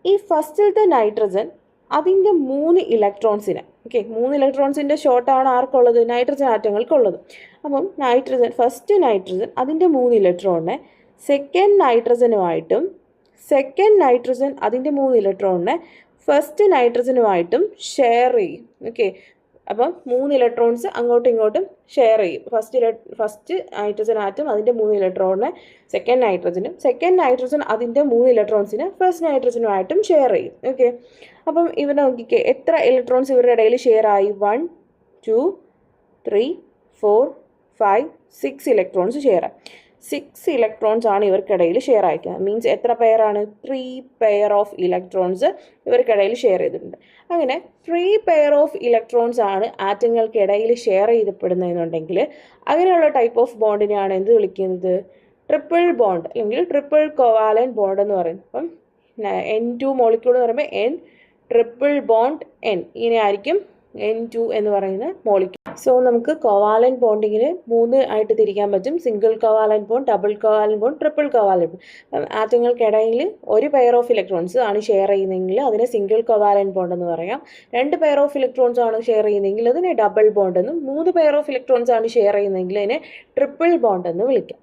ഈ ഫസ്റ്റിലത്തെ നൈട്രജൻ അതിൻ്റെ 3 ഇലക്ട്രോൺസിനെ, ഓക്കെ, 3 ഇലക്ട്രോൺസിൻ്റെ ഷോർട്ടാണ് ആർക്കുള്ളത്? നൈട്രജൻ ആറ്റങ്ങൾക്കുള്ളത്. അപ്പം ഫസ്റ്റ് നൈട്രജൻ അതിൻ്റെ 3 ഇലക്ട്രോണിനെ സെക്കൻഡ് നൈട്രജനുമായിട്ടും സെക്കൻഡ് നൈട്രജൻ അതിൻ്റെ 3 ഇലക്ട്രോണിനെ ഫസ്റ്റ് നൈട്രജനുമായിട്ടും ഷെയർ ചെയ്യും. ഓക്കെ, അപ്പം 3 ഇലക്ട്രോൺസ് അങ്ങോട്ടും ഇങ്ങോട്ടും ഷെയർ ചെയ്യും. ഫസ്റ്റ് നൈട്രജൻ ആറ്റം അതിൻ്റെ 3 ഇലക്ട്രോണിനെ സെക്കൻഡ് നൈട്രജൻ അതിൻ്റെ 3 ഇലക്ട്രോൺസിനെ ഫസ്റ്റ് നൈട്രജനുമായിട്ടും ഷെയർ ചെയ്യും. ഓക്കെ, അപ്പം ഇവിടെ നോക്കിക്കേ, എത്ര ഇലക്ട്രോൺസ് ഇവരുടെ ഇടയിൽ ഷെയർ ആയി? 1 2 3 4 5 6 ഇലക്ട്രോൺസ് ഷെയർ ആയി. 6 ഇലക്ട്രോൺസ് ആണ് ഇവർക്കിടയിൽ ഷെയർ ആയിരിക്കുന്നത്. മീൻസ് എത്ര പെയറാണ്? 3 പെയർ ഓഫ് ഇലക്ട്രോൺസ് ഇവർക്കിടയിൽ ഷെയർ ചെയ്തിട്ടുണ്ട്. അങ്ങനെ 3 പെയർ ഓഫ് ഇലക്ട്രോൺസ് ആണ് ആറ്റങ്ങൾക്കിടയിൽ ഷെയർ ചെയ്യപ്പെടുന്നതെന്നുണ്ടെങ്കിൽ അങ്ങനെയുള്ള ടൈപ്പ് ഓഫ് ബോണ്ടിനെയാണ് എന്ത് വിളിക്കുന്നത്? ട്രിപ്പിൾ ബോണ്ട് അല്ലെങ്കിൽ ട്രിപ്പിൾ കോവാലൻ്റ് ബോണ്ട് എന്ന് പറയുന്നത്. അപ്പം N2 മോളിക്യൂൾ എന്ന് പറയുമ്പോൾ N ട്രിപ്പിൾ ബോണ്ട് N ഇങ്ങനെയായിരിക്കും N2 എന്ന് പറയുന്ന മോളിക്യൂൾ. സോ നമുക്ക് കോവാലൻ്റ് ബോണ്ടിങ്ങിന് 3 ആയിട്ട് തിരിക്കാൻ പറ്റും. Single covalent bond, double covalent bond, triple covalent bond. ആറ്റങ്ങൾക്കിടയിൽ ഒരു പെയർ ഓഫ് ഇലക്ട്രോൺസ് ആണ് ഷെയർ ചെയ്യുന്നതെങ്കിൽ അതിനെ സിംഗിൾ കോവാലൻ്റ് ബോണ്ട് എന്ന് പറയാം. 2 പെയർ ഓഫ് ഇലക്ട്രോൺസ് ആണ് ഷെയർ ചെയ്യുന്നതെങ്കിൽ അതിനെ ഡബിൾ ബോണ്ട് എന്നും, 3 പെയർ ഓഫ് ഇലക്ട്രോൺസ് ആണ് ഷെയർ ചെയ്യുന്നതെങ്കിൽ അതിനെ ട്രിപ്പിൾ ബോണ്ട് എന്ന് വിളിക്കാം.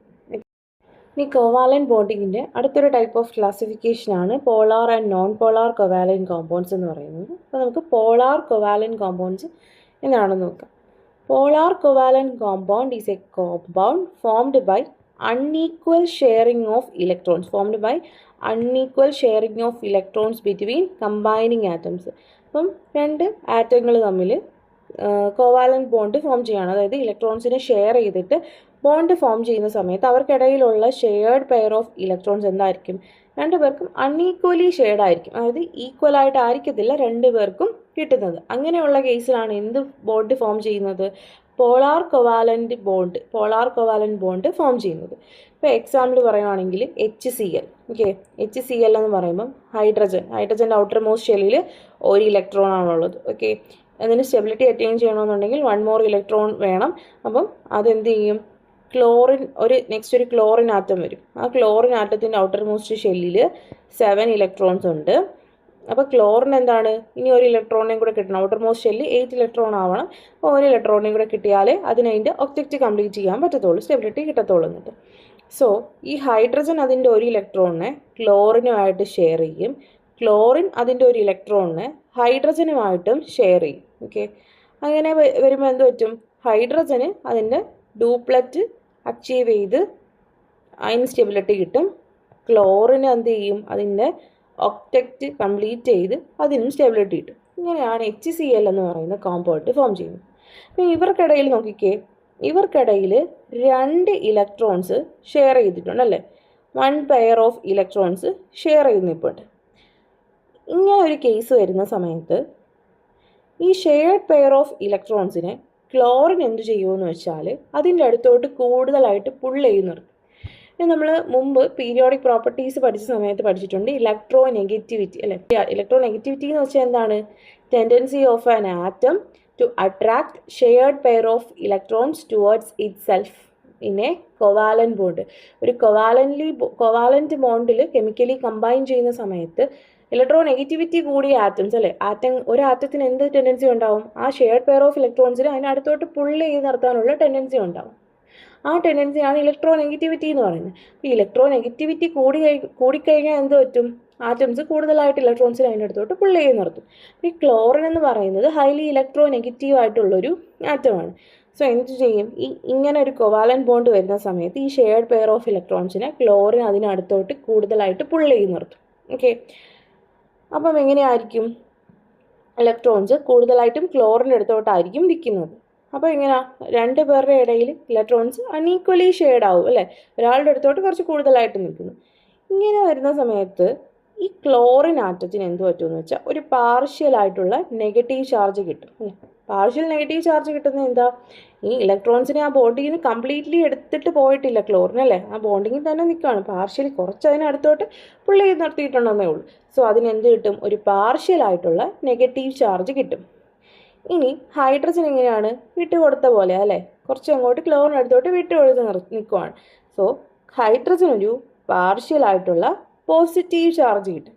ഇനി കോവാലൻ്റ് ബോണ്ടിങ്ങിൻ്റെ അടുത്തൊരു ടൈപ്പ് ഓഫ് ക്ലാസിഫിക്കേഷനാണ് polar and non polar covalent compounds എന്ന് പറയുന്നത്. അപ്പോൾ നമുക്ക് പോളാർ കോവാലൻ്റ് കോമ്പൗണ്ട്സ് എന്താണെന്ന് നോക്കാം. Polar covalent compound is a compound formed by unequal sharing of electrons. Between combining atoms. അപ്പം 2 ആറ്റങ്ങൾ തമ്മിൽ കോവാലൻ്റ് ബോണ്ട് ഫോം ചെയ്യുകയാണ്. അതായത് ഇലക്ട്രോൺസിനെ ഷെയർ ചെയ്തിട്ട് ബോണ്ട് ഫോം ചെയ്യുന്ന സമയത്ത് അവർക്കിടയിലുള്ള ഷെയർഡ് പെയർ ഓഫ് ഇലക്ട്രോൺസ് എന്തായിരിക്കും? 2 പേർക്കും അൺഈക്വലി ഷെയർഡ് ആയിരിക്കും. അതായത് ഈക്വൽ ആയിട്ട് ആയിരിക്കത്തില്ല 2 പേർക്കും കിട്ടുന്നത്. അങ്ങനെയുള്ള കേസിലാണ് എന്ത് ബോണ്ട് ഫോം ചെയ്യുന്നത്? പോളാർ കോവാലൻ്റ് ബോണ്ട് ഫോം ചെയ്യുന്നത്. ഇപ്പോൾ എക്സാമ്പിൾ പറയുവാണെങ്കിൽ HCl. ഓക്കെ, HCl എന്ന് പറയുമ്പം ഹൈഡ്രജൻ്റെ ഔട്ടർ മോസ്റ്റ് ഷെല്ലിൽ 1 ഇലക്ട്രോൺ ആണുള്ളത്. ഓക്കെ, അതിന് സ്റ്റെബിലിറ്റി അറ്റൈൻ ചെയ്യണമെന്നുണ്ടെങ്കിൽ 1 more ഇലക്ട്രോൺ വേണം. അപ്പം അതെന്ത് ചെയ്യും? നെക്സ്റ്റ് ഒരു ക്ലോറിൻ ആറ്റം വരും. ആ ക്ലോറിൻ ആറ്റത്തിൻ്റെ ഔട്ടർ മോസ്റ്റ് ഷെല്ലിൽ 7 ഇലക്ട്രോൺസ് ഉണ്ട്. അപ്പോൾ ക്ലോറിൻ എന്താണ്? ഇനി 1 ഇലക്ട്രോണിനെയും കൂടെ കിട്ടണം. ഔട്ടർ മോസ്റ്റ് ഷെല്ലിൽ 8 ഇലക്ട്രോൺ ആവണം. അപ്പോൾ 1 ഇലക്ട്രോണിനെയും കൂടെ കിട്ടിയാലേ അതിൻ്റെ ഒബ്ജക്റ്റ് കംപ്ലീറ്റ് ചെയ്യാൻ പറ്റത്തുള്ളൂ, സ്റ്റെബിലിറ്റി കിട്ടത്തുള്ളൂ എന്നിട്ട്. സോ ഈ ഹൈഡ്രജൻ അതിൻ്റെ 1 ഇലക്ട്രോണിനെ ക്ലോറിനുമായിട്ട് ഷെയർ ചെയ്യും. ക്ലോറിൻ അതിൻ്റെ 1 ഇലക്ട്രോണിനെ ഹൈഡ്രജനുമായിട്ടും ഷെയർ ചെയ്യും. ഓക്കെ, അങ്ങനെ വരുമ്പോൾ എന്ത് പറ്റും? ഹൈഡ്രജന് അതിൻ്റെ ഡ്യൂപ്ലറ്റ് അച്ചീവ് ചെയ്ത് അയൺ സ്റ്റെബിലിറ്റി കിട്ടും. ക്ലോറിന് എന്ത് ചെയ്യും? അതിൻ്റെ ഒക്ടക്റ്റ് കംപ്ലീറ്റ് ചെയ്ത് അതിനും സ്റ്റെബിലിറ്റി കിട്ടും. ഇങ്ങനെയാണ് HCl എന്ന് പറയുന്ന കോമ്പൗണ്ട് ഫോം ചെയ്യുന്നത്. അപ്പോൾ ഇവർക്കിടയിൽ നോക്കിക്കേ, ഇവർക്കിടയിൽ 2 ഇലക്ട്രോൺസ് ഷെയർ ചെയ്തിട്ടുണ്ട് അല്ലേ? 1 പെയർ ഓഫ് ഇലക്ട്രോൺസ് ഷെയർ ചെയ്യുന്നു ഇപ്പോൾ. ഇങ്ങനെ ഒരു കേസ് വരുന്ന സമയത്ത് ഈ ഷെയർഡ് പെയർ ഓഫ് ഇലക്ട്രോൺസിനെ ക്ലോറിൻ എന്ത് ചെയ്യുമെന്ന് വെച്ചാൽ അതിൻ്റെ അടുത്തോട്ട് കൂടുതലായിട്ട് പുൾ ചെയ്യുന്നുണ്ട്. നമ്മൾ മുമ്പ് പീരിയോഡിക് പ്രോപ്പർട്ടീസ് പഠിച്ച സമയത്ത് പഠിച്ചിട്ടുണ്ട് ഇലക്ട്രോ നെഗറ്റിവിറ്റി അല്ലേ? ഇലക്ട്രോ നെഗറ്റിവിറ്റി എന്ന് വെച്ചാൽ എന്താണ്? Tendency of an atom to attract shared pair of electrons towards itself in a covalent bond. ഒരു കൊവാലന്റ് ബോണ്ടിൽ കെമിക്കലി കമ്പൈൻ ചെയ്യുന്ന സമയത്ത് ഇലക്ട്രോ നെഗറ്റിവിറ്റി കൂടിയ ആറ്റംസ് അല്ലേ, ഒരു ആറ്റത്തിന് എന്ത് ടെൻഡൻസി ഉണ്ടാവും? ആ ഷെയർഡ് പെയർ ഓഫ് ഇലക്ട്രോൺസിന് അതിനടുത്തോട്ട് പുള്ള് ചെയ്ത് നിർത്താനുള്ള ടെൻഡൻസി ഉണ്ടാവും. ആ ടെൻഡൻസിയാണ് ഇലക്ട്രോ നെഗറ്റിവിറ്റി എന്ന് പറയുന്നത്. ഈ ഇലക്ട്രോ നെഗറ്റിവിറ്റി കൂടിക്കഴിഞ്ഞാൽ എന്ത് പറ്റും? ആറ്റംസ് കൂടുതലായിട്ട് ഇലക്ട്രോൺസിന് അതിൻ്റെ അടുത്തോട്ട് പുള്ള് ചെയ്ത് നിർത്തും. ഈ ക്ലോറിൻ എന്ന് പറയുന്നത് ഹൈലി ഇലക്ട്രോ നെഗറ്റീവ് ആയിട്ടുള്ളൊരു ആറ്റമാണ്. സോ എന്ത് ചെയ്യും? ഇങ്ങനെ ഒരു കൊവാലന്റ് ബോണ്ട് വരുന്ന സമയത്ത് ഈ ഷെയർഡ് പെയർ ഓഫ് ഇലക്ട്രോൺസിനെ ക്ലോറിൻ അതിനടുത്തോട്ട് കൂടുതലായിട്ട് പുള്ള് ചെയ്ത് നിർത്തും. ഓക്കെ, അപ്പം എങ്ങനെയായിരിക്കും? ഇലക്ട്രോൺസ് കൂടുതലായിട്ടും ക്ലോറിൻ്റെ അടുത്തോട്ടായിരിക്കും നിൽക്കുന്നത്. അപ്പോൾ എങ്ങനെയാ? 2 പേരുടെ ഇടയിൽ ഇലക്ട്രോൺസ് അൺഈക്വലി ഷെയ്ഡ് ആവും അല്ലേ? ഒരാളുടെ അടുത്തോട്ട് കുറച്ച് കൂടുതലായിട്ട് നിൽക്കുന്നു. ഇങ്ങനെ വരുന്ന സമയത്ത് ഈ ക്ലോറിൻ ആറ്റത്തിന് എന്ത് പറ്റുമെന്ന് വെച്ചാൽ ഒരു പാർഷ്യൽ ആയിട്ടുള്ള നെഗറ്റീവ് ചാർജ് കിട്ടും അല്ലേ? പാർഷ്യൽ നെഗറ്റീവ് ചാർജ് കിട്ടുന്നത് എന്താ? ഈ ഇലക്ട്രോൺസിനെ ആ ബോണ്ടിൽ നിന്ന് കംപ്ലീറ്റ്ലി എടുത്തിട്ട് പോയിട്ടില്ല ക്ലോറിൻ അല്ലേ? ആ ബോണ്ടിങ്ങിൽ തന്നെ നിൽക്കുകയാണ്. പാർഷ്യലി കുറച്ച് അതിനടുത്തോട്ട് പുള്ളി നിർത്തിയിട്ടുണ്ടെന്നേ ഉള്ളൂ. സോ അതിനെന്ത് കിട്ടും? ഒരു പാർഷ്യൽ ആയിട്ടുള്ള നെഗറ്റീവ് ചാർജ് കിട്ടും. ഇനി ഹൈഡ്രജൻ എങ്ങനെയാണ്? വിട്ടുകൊടുത്ത പോലെ അല്ലേ? കുറച്ച് അങ്ങോട്ട് ക്ലോറിൻ അടുത്തോട്ട് വിട്ടുകൊടുത്ത് നിൽക്കുവാണ്. സോ ഹൈഡ്രജൻ ഒരു പാർഷ്യൽ ആയിട്ടുള്ള പോസിറ്റീവ് ചാർജ് കിട്ടും.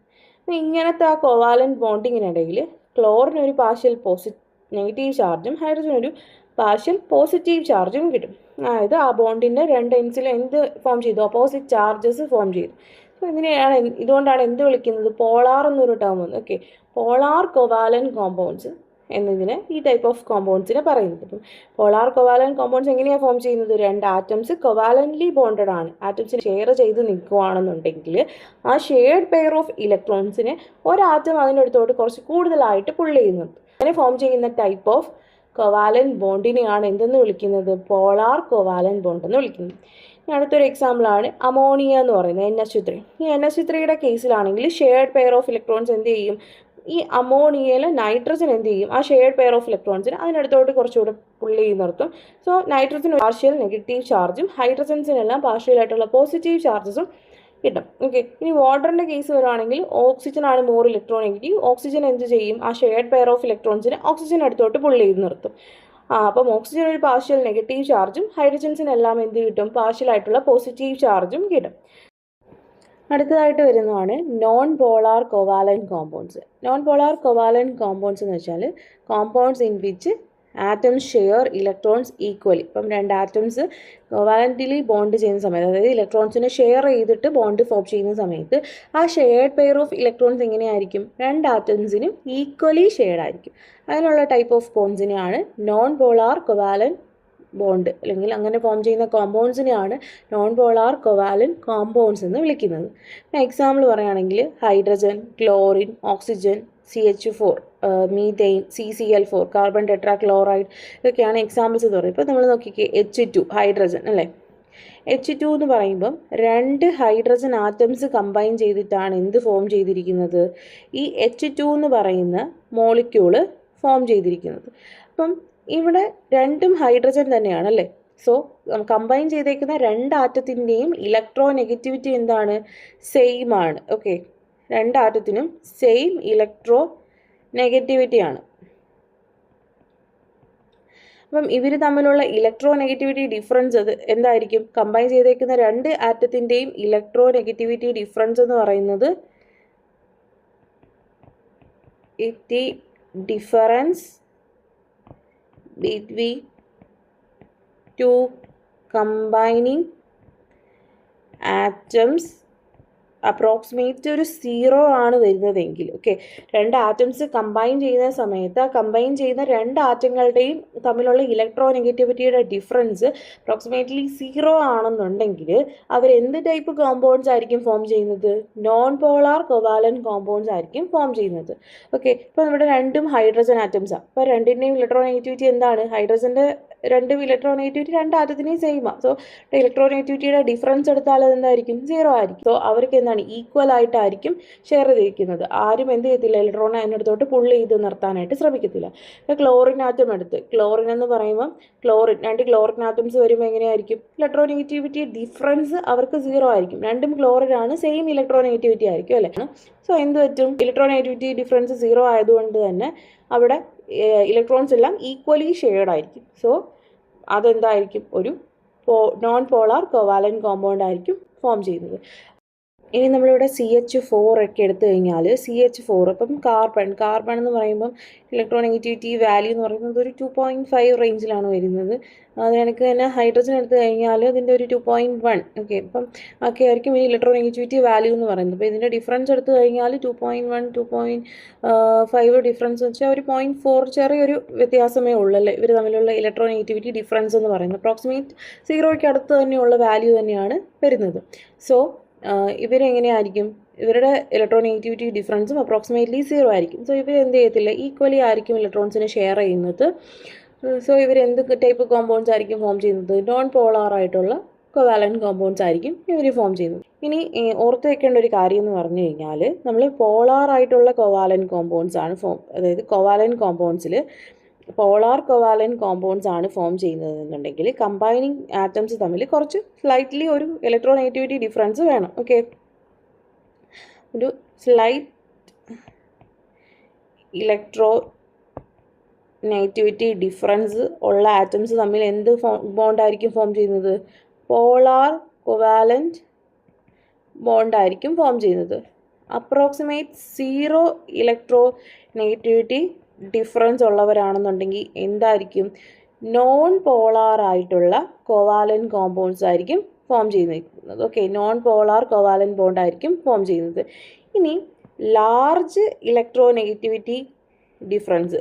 ഇങ്ങനത്തെ ആ കൊവാലന്റ് ബോണ്ടിങ്ങിനിടയിൽ ക്ലോറിന് ഒരു പാർഷ്യൽ നെഗറ്റീവ് ചാർജും ഹൈഡ്രജൻ ഒരു പാർഷ്യൽ പോസിറ്റീവ് ചാർജും കിട്ടും. അതായത് ആ ബോണ്ടിൻ്റെ 2 എൻഡ്സിലും എന്ത് ഫോം ചെയ്തു? ഓപ്പോസിറ്റ് ചാർജസ് ഫോം ചെയ്തു. സോ ഇതുകൊണ്ടാണ് എന്ത് വിളിക്കുന്നത്? പോളാർ എന്നൊരു ടേം വന്നു. ഓക്കെ, പോളാർ കൊവാലന്റ് കോമ്പൗണ്ട്സ് എന്നതിന് ഈ ടൈപ്പ് ഓഫ് കോമ്പൗണ്ട്സിനെ പറയുന്നത്. ഇപ്പം പോളാർ കൊവാലന്റ് കോമ്പൗണ്ട്സ് എങ്ങനെയാണ് ഫോം ചെയ്യുന്നത്? 2 ആറ്റംസ് കൊവാലന്റ്ലി ബോണ്ടഡ് ആണ്, ആറ്റംസിന് ഷെയർ ചെയ്ത് നിൽക്കുകയാണെന്നുണ്ടെങ്കിൽ ആ ഷെയർഡ് പെയർ ഓഫ് ഇലക്ട്രോൺസിനെ ഒരാറ്റം അതിനടുത്തോട്ട് കുറച്ച് കൂടുതലായിട്ട് പുള്ള് ചെയ്യുന്നത്. അങ്ങനെ ഫോം ചെയ്യുന്ന ടൈപ്പ് ഓഫ് കൊവാലന്റ് ബോണ്ടിനെയാണ് എന്തെന്ന് വിളിക്കുന്നത്? പോളാർ കൊവാലന്റ് ബോണ്ട് എന്ന് വിളിക്കുന്നത്. ഇനി അടുത്തൊരു എക്സാമ്പിളാണ് അമോണിയ എന്ന് പറയുന്നത്, NH3. ഈ NH3യുടെ കേസിലാണെങ്കിൽ ഷെയർഡ് പെയർ ഓഫ് ഇലക്ട്രോൺസ് എന്ത് ചെയ്യും? ഈ അമോണിയയിൽ നൈട്രജൻ എന്ത് ചെയ്യും? ആ ഷെയർഡ് പെയർ ഓഫ് ഇലക്ട്രോൺസിന് അതിനടുത്തോട്ട് കുറച്ചുകൂടെ പുള്ളി ചെയ്ത് നിർത്തും. സോ നൈട്രജൻ പാർഷ്യൽ നെഗറ്റീവ് ചാർജും ഹൈഡ്രജൻസിനെല്ലാം പാർഷ്യൽ ആയിട്ടുള്ള പോസിറ്റീവ് ചാർജസും കിട്ടും. ഓക്കെ, ഇനി വാട്ടറിൻ്റെ കേസ് വരുവാണെങ്കിൽ ഓക്സിജൻ ആണ് മോർ ഇലക്ട്രോ നെഗറ്റീവ്. ഓക്സിജൻ എന്ത് ചെയ്യും? ആ ഷെയർഡ് പെയർ ഓഫ് ഇലക്ട്രോൺസിന് ഓക്സിജൻ അടുത്തോട്ട് പുള്ളി ചെയ്ത് നിർത്തും. അപ്പം ഓക്സിജൻ ഒരു പാർഷ്യൽ നെഗറ്റീവ് ചാർജും ഹൈഡ്രജൻസിനെല്ലാം എന്ത് കിട്ടും? പാർഷ്യൽ ആയിട്ടുള്ള പോസിറ്റീവ് ചാർജും കിട്ടും. അടുത്തതായിട്ട് വരുന്നതാണ് non polar covalent compounds. Non polar covalent compounds എന്ന് വെച്ചാൽ compounds in which atoms share electrons equally. ഇപ്പം 2 ആറ്റംസ് കൊവാലന്റ്ലി ബോണ്ട് ചെയ്യുന്ന സമയത്ത്, അതായത് ഇലക്ട്രോൺസിനെ ഷെയർ ചെയ്തിട്ട് ബോണ്ട് ഫോം ചെയ്യുന്ന സമയത്ത് ആ ഷെയർഡ് പെയർ ഓഫ് ഇലക്ട്രോൺസ് എങ്ങനെയായിരിക്കും? 2 ആറ്റംസിനും ഈക്വലി ഷെയർഡ് ആയിരിക്കും. അതിനുള്ള ടൈപ്പ് ഓഫ് ബോണ്ട്സിനെയാണ് നോൺ പോളാർ കൊവാലന്റ് ബോണ്ട് അല്ലെങ്കിൽ അങ്ങനെ ഫോം ചെയ്യുന്ന കോമ്പൗണ്ട്സിനെയാണ് നോൺ പോളാർ കൊവാലന്റ് കോമ്പൗണ്ട്സ് എന്ന് വിളിക്കുന്നത്. എക്സാമ്പിൾ പറയുകയാണെങ്കിൽ hydrogen, chlorine, oxygen, CH4, methane, CCl4, carbon tetrachloride, ഇതൊക്കെയാണ് എക്സാമ്പിൾസ് എന്ന് പറയുന്നത്. ഇപ്പോൾ നമ്മൾ നോക്കിക്കേ, H2 ഹൈഡ്രജൻ അല്ലേ? H2 എന്ന് പറയുമ്പം 2 ഹൈഡ്രജൻ ആറ്റംസ് കമ്പൈൻ ചെയ്തിട്ടാണ് എന്ത് ഫോം ചെയ്തിരിക്കുന്നത്? ഈ H2 എന്ന് പറയുന്ന മോളിക്യൂള് ഫോം ചെയ്തിരിക്കുന്നത്. അപ്പം ഇവിടെ 2ഉം ഹൈഡ്രജൻ തന്നെയാണ് അല്ലേ? സോ കമ്പൈൻ ചെയ്തേക്കുന്ന 2 ആറ്റത്തിൻ്റെയും ഇലക്ട്രോ നെഗറ്റിവിറ്റി എന്താണ്? സെയിം ആണ്. ഓക്കെ, 2 ആറ്റത്തിനും സെയിം ഇലക്ട്രോ നെഗറ്റിവിറ്റിയാണ്. അപ്പം ഇവർ തമ്മിലുള്ള ഇലക്ട്രോ നെഗറ്റിവിറ്റി ഡിഫറൻസ് അത് എന്തായിരിക്കും? കമ്പൈൻ ചെയ്തേക്കുന്ന 2 ആറ്റത്തിൻ്റെയും ഇലക്ട്രോ നെഗറ്റിവിറ്റി ഡിഫറൻസ് എന്ന് പറയുന്നത് the difference between 2 combining atoms approximate ഒരു 0 ആണ് വരുന്നതെങ്കിൽ, ഓക്കെ, രണ്ട് ആറ്റംസ് കമ്പൈൻ ചെയ്യുന്ന സമയത്ത് ആ കമ്പൈൻ ചെയ്യുന്ന രണ്ട് ആറ്റങ്ങളുടെയും തമ്മിലുള്ള ഇലക്ട്രോനെഗറ്റിവിറ്റിയുടെ ഡിഫറൻസ് അപ്രോക്സിമേറ്റ്ലി 0 ആണെന്നുണ്ടെങ്കിൽ അവർ എന്ത് ടൈപ്പ് കോമ്പൗണ്ട്സ് ആയിരിക്കും ഫോം ചെയ്യുന്നത്? നോൺ പോളാർ കൊവാലന്റ് കോമ്പൗണ്ട്സ് ആയിരിക്കും ഫോം ചെയ്യുന്നത്. ഓക്കെ, ഇപ്പോൾ നമ്മുടെ രണ്ടും ഹൈഡ്രജൻ ആറ്റംസാണ്. അപ്പോൾ രണ്ടിൻ്റെയും ഇലക്ട്രോനെഗറ്റിവിറ്റി എന്താണ്? ഹൈഡ്രജൻ്റെ രണ്ടും ഇലക്ട്രോനെഗറ്റിവിറ്റി രണ്ട് ആറ്റത്തിനെയും സെയിമാണ്. സോ ഇലക്ട്രോനെഗറ്റിവിറ്റിയുടെ ഡിഫറൻസ് എടുത്താൽ അതെന്തായിരിക്കും? 0 ആയിരിക്കും. സോ അവർക്ക് എന്താണ്? ഈക്വൽ ആയിട്ടായിരിക്കും ഷെയർ ചെയ്തിരിക്കുന്നത്. ആരും എന്ത് ചെയ്യത്തില്ല? ഇലക്ട്രോൺ അതിനടുത്തോട്ട് പുള്ള് ചെയ്ത് നിർത്താനായിട്ട് ശ്രമിക്കത്തില്ല. ഇപ്പോൾ ക്ലോറിൻ ആറ്റം എടുത്ത്, ക്ലോറിൻ എന്ന് പറയുമ്പം രണ്ട് ക്ലോറിൻ ആറ്റംസ് വരുമ്പോൾ എങ്ങനെയായിരിക്കും? ഇലക്ട്രോനെഗറ്റിവിറ്റി ഡിഫറൻസ് അവർക്ക് 0 ആയിരിക്കും. രണ്ടും ക്ലോറിൻ ആണ്, സെയിം ഇലക്ട്രോനെഗറ്റിവിറ്റി ആയിരിക്കും അല്ലേ? സോ എന്ത് പറ്റും? ഇലക്ട്രോനെഗറ്റിവിറ്റി ഡിഫറൻസ് 0 ആയതുകൊണ്ട് തന്നെ അവിടെ ഇലക്ട്രോൺസ് എല്ലാം ഈക്വലി ഷെയർഡ് ആയിരിക്കും. സോ അതെന്തായിരിക്കും? ഒരു നോൺ പോളാർ കൊവാലന്റ് കോമ്പൗണ്ട് ആയിരിക്കും ഫോം ചെയ്യുന്നത്. ഇനി നമ്മളിവിടെ CH4 ഒക്കെ എടുത്തു കഴിഞ്ഞാൽ CH4 ഇപ്പം കാർബൺ എന്ന് പറയുമ്പം ഇലക്ട്രോനെഗറ്റിവിറ്റി വാല്യൂ എന്ന് പറയുന്നത് ഒരു 2.5 റേഞ്ചിലാണ് വരുന്നത്. അത് എനിക്ക് തന്നെ ഹൈഡ്രജൻ എടുത്തു കഴിഞ്ഞാൽ അതിൻ്റെ ഒരു 2.1, ഓക്കെ, ഇപ്പം ഒക്കെ ആയിരിക്കും ഈ ഇലക്ട്രോനെഗറ്റിവിറ്റി വാല്യൂ എന്ന് പറയുന്നത്. അപ്പോൾ ഇതിൻ്റെ ഡിഫറൻസ് എടുത്തു കഴിഞ്ഞാൽ 2.1, 2.5 ഡിഫറൻസ് വെച്ചാൽ ഒരു 0.4 ചെറിയൊരു വ്യത്യാസമേ ഉള്ളല്ലേ ഇവർ തമ്മിലുള്ള ഇലക്ട്രോനെഗറ്റിവിറ്റി ഡിഫറൻസ് എന്ന് പറയുന്നത്. അപ്രോക്സിമേറ്റ് 0യ്ക്ക് അടുത്ത് തന്നെയുള്ള വാല്യൂ തന്നെയാണ് വരുന്നത്. സോ ഇവരെങ്ങനെയായിരിക്കും? ഇവരുടെ ഇലക്ട്രോനെഗറ്റിവിറ്റി ഡിഫറൻസും അപ്രോക്സിമേറ്റ്ലി 0 ആയിരിക്കും. സോ ഇവർ എന്ത് ചെയ്യത്തില്ല? ഈക്വലി ആയിരിക്കും ഇലക്ട്രോൺസിനെ ഷെയർ ചെയ്യുന്നത്. സോ ഇവർ എന്ത് ടൈപ്പ് കോമ്പൗണ്ട്സ് ആയിരിക്കും ഫോം ചെയ്യുന്നത്? നോൺ പോളാർ ആയിട്ടുള്ള കൊവാലന്റ് കോമ്പൗണ്ട്സ് ആയിരിക്കും ഇവർ ഫോം ചെയ്യുന്നത്. ഇനി ഓർത്ത് വെക്കേണ്ട ഒരു കാര്യം എന്ന് പറഞ്ഞു കഴിഞ്ഞാൽ നമ്മൾ പോളാർ ആയിട്ടുള്ള കൊവാലന്റ് കോമ്പൗണ്ട്സ് ആണ് അതായത് കൊവാലന്റ് കോമ്പൗണ്ട്സിൽ പോളാർ കൊവാലന്റ് കോമ്പൗണ്ട്സ് ആണ് ഫോം ചെയ്യുന്നത് എന്നുണ്ടെങ്കിൽ കമ്പൈനിങ് ആറ്റംസ് തമ്മിൽ കുറച്ച് സ്ലൈറ്റ്ലി ഒരു ഇലക്ട്രോനെഗറ്റിവിറ്റി ഡിഫറൻസ് വേണം. ഓക്കെ, ഒരു സ്ലൈറ്റ് ഇലക്ട്രോനെഗറ്റിവിറ്റി ഡിഫറൻസ് ഉള്ള ആറ്റംസ് തമ്മിൽ എന്ത് ബോണ്ടായിരിക്കും ഫോം ചെയ്യുന്നത്? പോളാർ കൊവാലന്റ് ബോണ്ടായിരിക്കും ഫോം ചെയ്യുന്നത്. അപ്രോക്സിമേറ്റ് 0 ഇലക്ട്രോനെഗറ്റിവിറ്റി ഡിഫറൻസ് ഉള്ളവരാണെന്നുണ്ടെങ്കിൽ എന്തായിരിക്കും? നോൺ പോളാർ ആയിട്ടുള്ള കോവാലന്റ് കോമ്പൗണ്ട്സ് ആയിരിക്കും ഫോം ചെയ്യുന്നത്. Okay, non polar covalent bond ആയിരിക്കും ഫോം ചെയ്യുന്നത്. ഇനി ലാർജ് ഇലക്ട്രോനെഗറ്റിവിറ്റി ഡിഫറൻസ്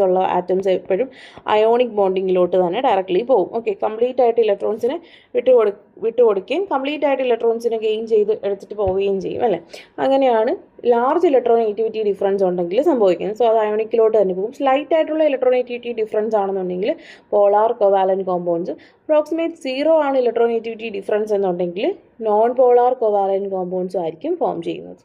ഉള്ള ആറ്റംസ് എപ്പോഴും അയോണിക് ബോണ്ടിങ്ങിലോട്ട് തന്നെ ഡയറക്റ്റ്ലി പോകും. ഓക്കെ, കംപ്ലീറ്റ് ആയിട്ട് ഇലക്ട്രോൺസിനെ വിട്ടുകൊടുക്കുകയും കംപ്ലീറ്റ് ആയിട്ട് ഇലക്ട്രോൺസിനെ ഗെയിൻ ചെയ്ത് എടുത്തിട്ട് പോവുകയും ചെയ്യും അല്ലേ? അങ്ങനെയാണ് ലാർജ് ഇലക്ട്രോനെഗറ്റിവിറ്റി ഡിഫറൻസ് ഉണ്ടെങ്കിൽ സംഭവിക്കുന്നത്. സോ അത് അയോണിക്കിലോട്ട് തന്നെ പോകും. സ്ലൈറ്റ് ആയിട്ടുള്ള ഇലക്ട്രോനെഗറ്റിവിറ്റി ഡിഫറൻസ് ആണെന്നുണ്ടെങ്കിൽ പോളാർ കൊവാലന്റ് കോമ്പൗണ്ട്സ്, അപ്രോക്സിമേറ്റ് 0 ആണ് ഇലക്ട്രോനെഗറ്റിവിറ്റി ഡിഫറൻസ് എന്നുണ്ടെങ്കിൽ നോൺ പോളാർ കൊവാലന്റ് കോമ്പൗണ്ട്സും ആയിരിക്കും ഫോം ചെയ്യുന്നത്.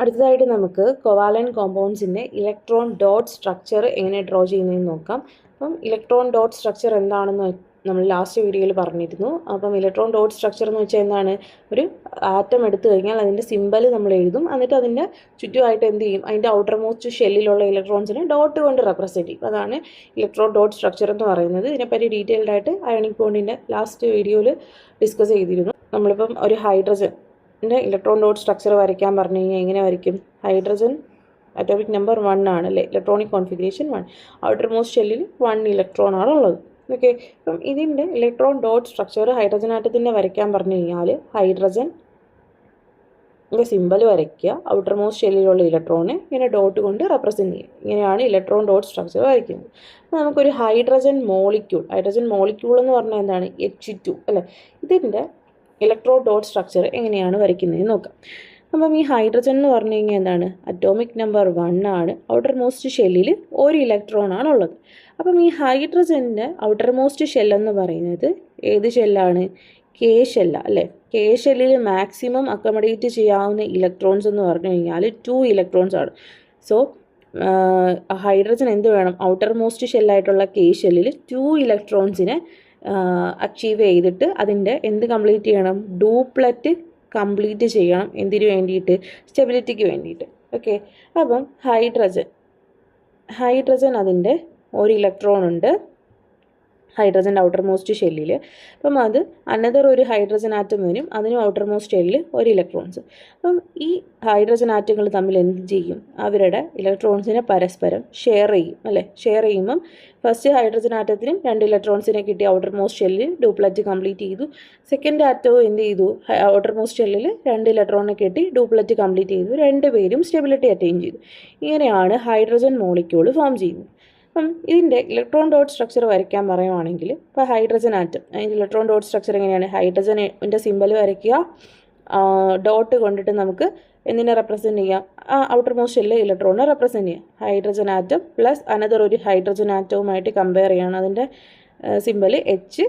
അടുത്തതായിട്ട് നമുക്ക് കൊവാലന്റ് കോമ്പൗണ്ട്സിൻ്റെ ഇലക്ട്രോൺ ഡോട്ട് സ്ട്രക്ചർ എങ്ങനെ ഡ്രോ ചെയ്യുന്നതെന്ന് നോക്കാം. അപ്പം ഇലക്ട്രോൺ ഡോട്ട് സ്ട്രക്ചർ എന്താണെന്ന് നമ്മൾ ലാസ്റ്റ് വീഡിയോയിൽ പറഞ്ഞിരുന്നു. അപ്പം ഇലക്ട്രോൺ ഡോട്ട് സ്ട്രക്ചർ എന്ന് വെച്ചാൽ എന്താണ്? ഒരു ആറ്റം എടുത്തു കഴിഞ്ഞാൽ അതിൻ്റെ സിമ്പൽ നമ്മൾ എഴുതും, എന്നിട്ട് അതിൻ്റെ ചുറ്റുമായിട്ട് എന്ത് ചെയ്യും? അതിൻ്റെ ഔട്ടർ മോസ്റ്റ് ഷെല്ലിലുള്ള ഇലക്ട്രോൺസിനെ ഡോട്ട് കൊണ്ട് റെപ്രസെൻറ്റ് ചെയ്യും. അതാണ് ഇലക്ട്രോൺ ഡോട്ട് സ്ട്രക്ചർ എന്ന് പറയുന്നത്. ഇതിനെപ്പറ്റി ഡീറ്റെയിൽഡ് ആയിട്ട് അയോണിക് ബോണ്ടിൻ്റെ ലാസ്റ്റ് വീഡിയോയിൽ ഡിസ്കസ് ചെയ്തിരുന്നു. നമ്മളിപ്പം ഒരു ഹൈഡ്രജൻ ഇലക്ട്രോൺ ഡോട്ട് സ്ട്രക്ചർ വരയ്ക്കാൻ പറഞ്ഞു കഴിഞ്ഞാൽ എങ്ങനെ വരയ്ക്കും? ഹൈഡ്രജൻ അറ്റോമിക് നമ്പർ 1 ആണ് അല്ലേ? ഇലക്ട്രോണിക് കോൺഫിഗറേഷൻ 1, ഔട്ടർ മോസ്റ്റ് ഷെല്ലിൽ 1 ഇലക്ട്രോൺ ആണ് ഉള്ളത്. ഓക്കെ, അപ്പം ഇതിൻ്റെ ഇലക്ട്രോൺ ഡോട്ട് സ്ട്രക്ചർ ഹൈഡ്രജൻ ആറ്റത്തിൻ്റെ വരയ്ക്കാൻ പറഞ്ഞു കഴിഞ്ഞാൽ ഹൈഡ്രജൻ്റെ സിമ്പൽ വരയ്ക്കുക, ഔട്ടർ മോസ്റ്റ് ഷെല്ലിലുള്ള ഇലക്ട്രോനെ ഇങ്ങനെ ഡോട്ട് കൊണ്ട് റെപ്രസെൻറ്റ് ചെയ്യുക. ഇങ്ങനെയാണ് ഇലക്ട്രോൺ ഡോട്ട് സ്ട്രക്ചർ വരയ്ക്കുന്നത്. അപ്പോൾ നമുക്കൊരു ഹൈഡ്രജൻ മോളിക്യൂൾ എന്ന് പറഞ്ഞാൽ എന്താണ്? H2 അല്ലേ? ഇതിൻ്റെ ഇലക്ട്രോൺ ഡോട്ട് സ്ട്രക്ചർ എങ്ങനെയാണ് വരയ്ക്കുന്നതെന്ന് നോക്കാം. അപ്പം ഈ ഹൈഡ്രജൻ എന്ന് പറഞ്ഞു കഴിഞ്ഞാൽ എന്താണ്? അറ്റോമിക് നമ്പർ 1 ആണ്, ഔട്ടർ മോസ്റ്റ് ഷെല്ലിൽ 1 ഇലക്ട്രോൺ ആണ് ഉള്ളത്. അപ്പം ഈ ഹൈഡ്രജൻ്റെ ഔട്ടർ മോസ്റ്റ് ഷെല്ലെന്ന് പറയുന്നത് ഏത് ഷെല്ലാണ്? K ഷെല്ല അല്ലേ? K ഷെല്ലിൽ മാക്സിമം അക്കോമഡേറ്റ് ചെയ്യാവുന്ന ഇലക്ട്രോൺസ് എന്ന് പറഞ്ഞു കഴിഞ്ഞാൽ 2 ഇലക്ട്രോൺസ് ആണ്. സോ ഹൈഡ്രജൻ എന്ത് വേണം? ഔട്ടർ മോസ്റ്റ് ഷെല്ലായിട്ടുള്ള K ഷെല്ലിൽ 2 ഇലക്ട്രോൺസിനെ അച്ചീവ് ചെയ്തിട്ട് അതിൻ്റെ എന്ത് കംപ്ലീറ്റ് ചെയ്യണം? ഡൂപ്ലറ്റ് കംപ്ലീറ്റ് ചെയ്യണം. എന്തിനു വേണ്ടിയിട്ട്? സ്റ്റെബിലിറ്റിക്ക് വേണ്ടിയിട്ട്. ഓക്കെ, അപ്പം ഹൈഡ്രജൻ അതിൻ്റെ 1 ഇലക്ട്രോൺ ഉണ്ട്. ഹൈഡ്രജൻ്റെ ഔട്ടർ മോസ്റ്റ് ഷെല്ലിൽ. അപ്പം അത് അനദർ ഒരു ഹൈഡ്രജൻ ആറ്റം വരും, അതിനും ഔട്ടർ മോസ്റ്റ് ഷെല്ലിൽ ഒരു ഇലക്ട്രോൺസ്. അപ്പം ഈ ഹൈഡ്രജൻ ആറ്റങ്ങൾ തമ്മിൽ എന്ത് ചെയ്യും? അവരുടെ ഇലക്ട്രോൺസിനെ പരസ്പരം ഷെയർ ചെയ്യും അല്ലേ. ഷെയർ ചെയ്യുമ്പം ഫസ്റ്റ് ഹൈഡ്രജൻ ആറ്റത്തിനും 2 ഇലക്ട്രോൺസിനെ കിട്ടി, ഔട്ടർ മോസ്റ്റ് ഷെല്ലിൽ ഡ്യൂപ്ലറ്റ് കംപ്ലീറ്റ് ചെയ്തു. സെക്കൻഡ് ആറ്റവും എന്ത് ചെയ്തു? ഔട്ടർ മോസ്റ്റ് ഷെല്ലിൽ 2 ഇലക്ട്രോണിനെ കിട്ടി, ഡ്യൂപ്ലറ്റ് കംപ്ലീറ്റ് ചെയ്തു. 2 പേരും സ്റ്റെബിലിറ്റി അറ്റൈൻ ചെയ്തു. ഇങ്ങനെയാണ് ഹൈഡ്രജൻ മോളിക്യൂൾ ഫോം ചെയ്യുന്നത്. അപ്പം ഇതിൻ്റെ ഇലക്ട്രോൺ ഡോട്ട് സ്ട്രക്ചർ വരയ്ക്കാൻ പറയുവാണെങ്കിൽ, ഇപ്പോൾ ഹൈഡ്രജൻ ആറ്റം, അതിൻ്റെ ഇലക്ട്രോൺ ഡോട്ട് സ്ട്രക്ചർ എങ്ങനെയാണ്? ഹൈഡ്രജൻ്റെ സിമ്പൽ വരയ്ക്കുക, ഡോട്ട് കൊണ്ടിട്ട് നമുക്ക് എന്തിനെ റെപ്രസെൻറ്റ് ചെയ്യാം? ഔട്ടർ മോസ്റ്റ് ഷെല്ലിൽ ഇലക്ട്രോണിനെ റെപ്രസെൻറ്റ് ചെയ്യാം. ഹൈഡ്രജൻ ആറ്റം പ്ലസ് അനദർ ഒരു ഹൈഡ്രജൻ ആറ്റവുമായിട്ട് കമ്പയർ ചെയ്യുകയാണ്. അതിൻ്റെ സിമ്പൽ എച്ച്,